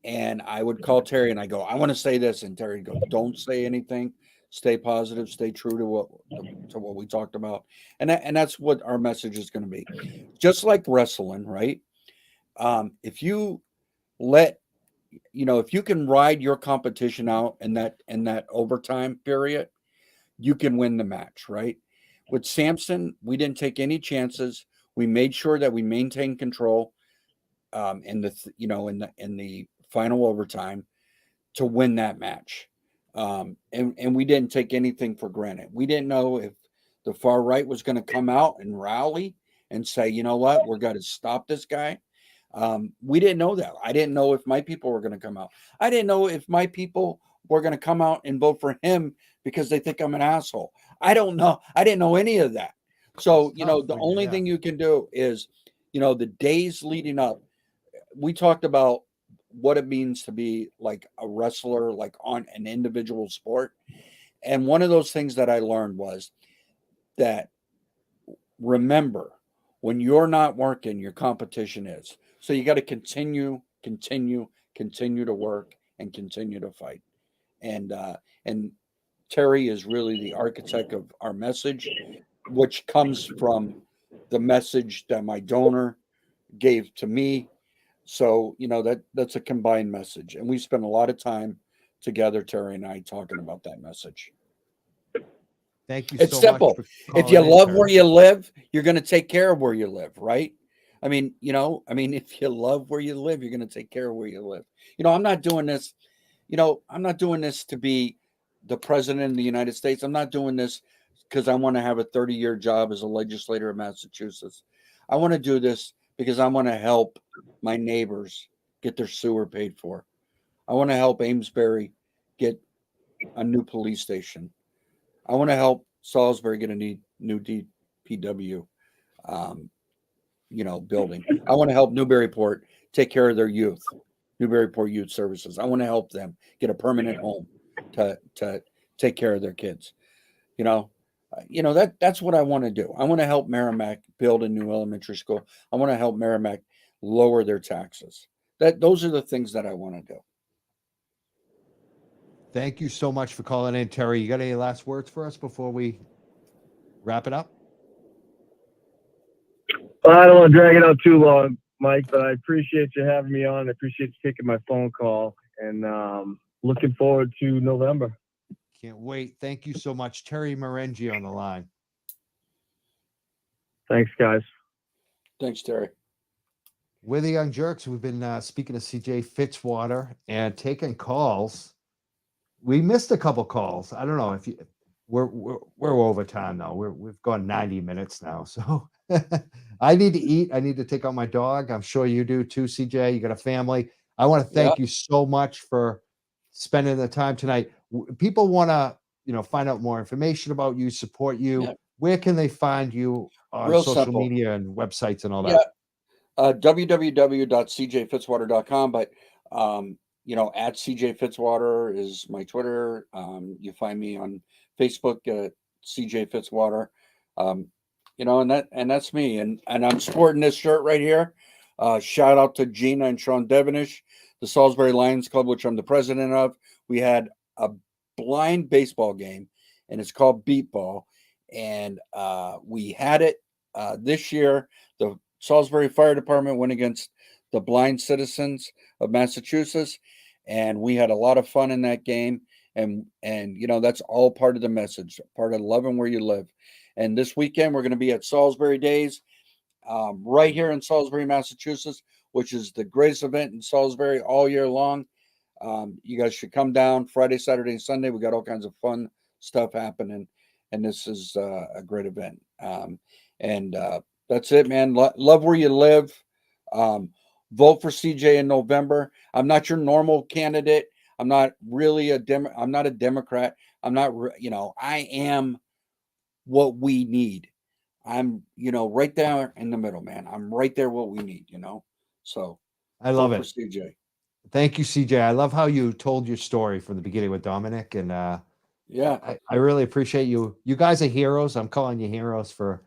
and I would call Terry and I go, I want to say this. And Terry would go, don't say anything. Stay positive. Stay true to what we talked about. And that's what our message is going to be. Just like wrestling, right? If you if you can ride your competition out in that overtime period, you can win the match, right? With Samson, we didn't take any chances. We made sure that we maintained control in the final overtime to win that match. And we didn't take anything for granted. We didn't know if the far right was going to come out and rally and say, you know what, we're going to stop this guy. We didn't know that. I didn't know if my people were going to come out. I didn't know if my people were going to come out and vote for him because they think I'm an asshole. I don't know. I didn't know any of that. So, the only thing you can do is, the days leading up, we talked about what it means to be like a wrestler, like on an individual sport. And one of those things that I learned was that, remember, when you're not working, your competition is. So you got to continue to work and continue to fight. And Terry is really the architect of our message, which comes from the message that my donor gave to me. So, that's a combined message. And we spent a lot of time together, Terry and I, talking about that message. Thank you It's so simple. much. If you love where you live, you're going to take care of where you live, right? I mean, if you love where you live, you're going to take care of where you live. I'm not doing this. I'm not doing this to be the president of the United States. I'm not doing this because I want to have a 30-year job as a legislator of Massachusetts. I want to do this because I want to help my neighbors get their sewer paid for. I want to help Amesbury get a new police station. I want to help Salisbury get a new DPW, building. I want to help Newburyport take care of their youth, Newburyport Youth Services. I want to help them get a permanent home to take care of their kids. That's what I want to do. I want to help Merrimac build a new elementary school. I want to help Merrimac lower their taxes. Those are the things that I want to do. Thank you so much for calling in, Terry. You got any last words for us before we wrap it up? Well, I don't want to drag it out too long, Mike, but I appreciate you having me on. I appreciate you taking my phone call, and looking forward to November. Can't wait. Thank you so much. Terry Marengi on the line. Thanks, guys. Thanks, Terry. We're the Young Jerks. We've been speaking to CJ Fitzwater and taking calls. We missed a couple calls. I don't know if we're over time now. We've gone 90 minutes now. So I need to eat. I need to take out my dog. I'm sure you do too, CJ. You got a family. I want to thank you so much for spending the time tonight. People want to, find out more information about you, support you. Yeah. Where can they find you on Real social simple. media and websites and all that? www.cjfitzwater.com, but at CJ Fitzwater is my Twitter. You find me on Facebook at CJ Fitzwater. And that's me. And I'm sporting this shirt right here. Shout out to Gina and Sean Devenish, the Salisbury Lions Club, which I'm the president of. We had a blind baseball game, and it's called Beat Ball. And we had it this year. The Salisbury Fire Department went against the blind citizens of Massachusetts, and we had a lot of fun in that game. And that's all part of the message, part of loving where you live. And this weekend we're going to be at Salisbury Days, right here in Salisbury, Massachusetts, which is the greatest event in Salisbury all year long. You guys should come down Friday, Saturday, and Sunday. We got all kinds of fun stuff happening, and this is a great event. That's it, man. Love where you live. Vote for CJ in November. I'm not your normal candidate. I'm not really I'm not a Democrat. I'm not, I am what we need. I'm, right there in the middle, man. I'm right there what we need, So I love vote it. for CJ. Thank you, CJ. I love how you told your story from the beginning with Dominic. And Yeah. I really appreciate you. You guys are heroes. I'm calling you heroes for,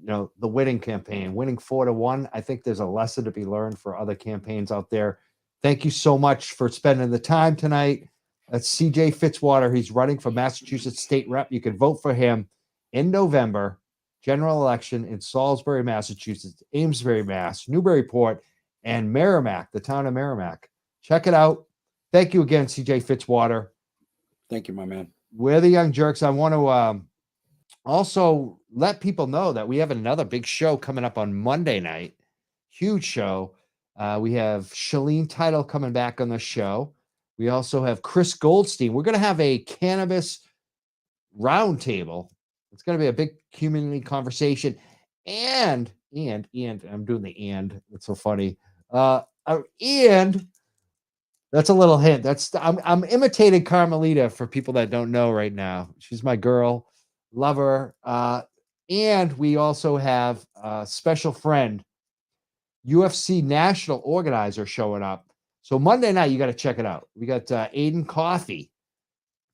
the winning campaign, winning 4-1. I think there's a lesson to be learned for other campaigns out there. Thank you so much for spending the time tonight. That's CJ Fitzwater. He's running for Massachusetts State Rep. You can vote for him in November, general election in Salisbury, Massachusetts, Amesbury, Mass, Newburyport, and Merrimac, the town of Merrimac. Check it out. Thank you again, CJ Fitzwater. Thank you, my man. We're the Young Jerks. I want to also let people know that we have another big show coming up on Monday night. Huge show. We have Shalene Title coming back on the show. We also have Chris Goldstein. We're going to have a cannabis roundtable. It's going to be a big community conversation. And I'm doing the and. It's so funny. And that's a little hint. I'm imitating Carmelita for people that don't know right now. She's my girl. Love her. And we also have a special friend, UFC national organizer, showing up. So Monday night, you got to check it out. We got Aiden Coffey.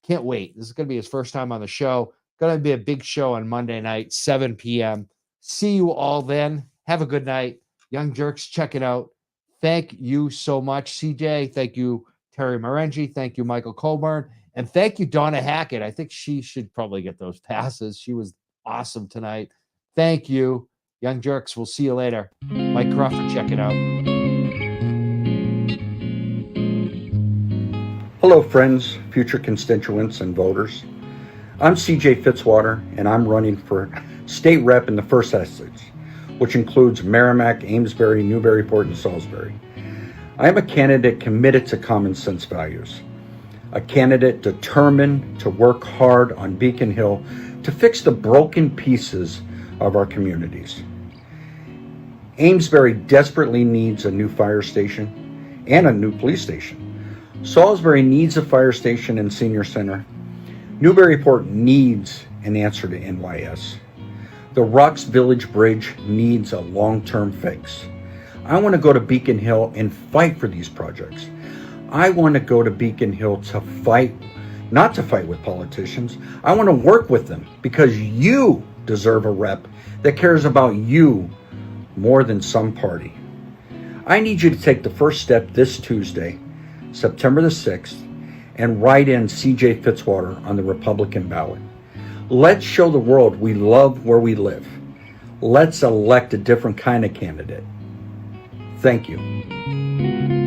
Can't wait. This is going to be his first time on the show. Going to be a big show on Monday night, 7 p.m. See you all then. Have a good night. Young Jerks, check it out. Thank you so much, CJ. Thank you, Terry Marengi. Thank you, Michael Colburn. And thank you, Donna Hackett. I think she should probably get those passes. She was awesome tonight. Thank you. Young Jerks, we'll see you later. Mike Crawford, check it out. Hello, friends, future constituents, and voters. I'm CJ Fitzwater, and I'm running for state rep in the 1st Essex, which includes Merrimac, Amesbury, Newburyport, and Salisbury. I am a candidate committed to common sense values, a candidate determined to work hard on Beacon Hill to fix the broken pieces of our communities. Amesbury desperately needs a new fire station and a new police station. Salisbury needs a fire station and senior center. Newburyport needs an answer to NYS. The Rocks Village Bridge needs a long-term fix. I want to go to Beacon Hill and fight for these projects. I want to go to Beacon Hill to fight, not to fight with politicians. I want to work with them because you deserve a rep that cares about you more than some party. I need you to take the first step this Tuesday, September the 6th, and write in CJ Fitzwater on the Republican ballot. Let's show the world we love where we live. Let's elect a different kind of candidate. Thank you.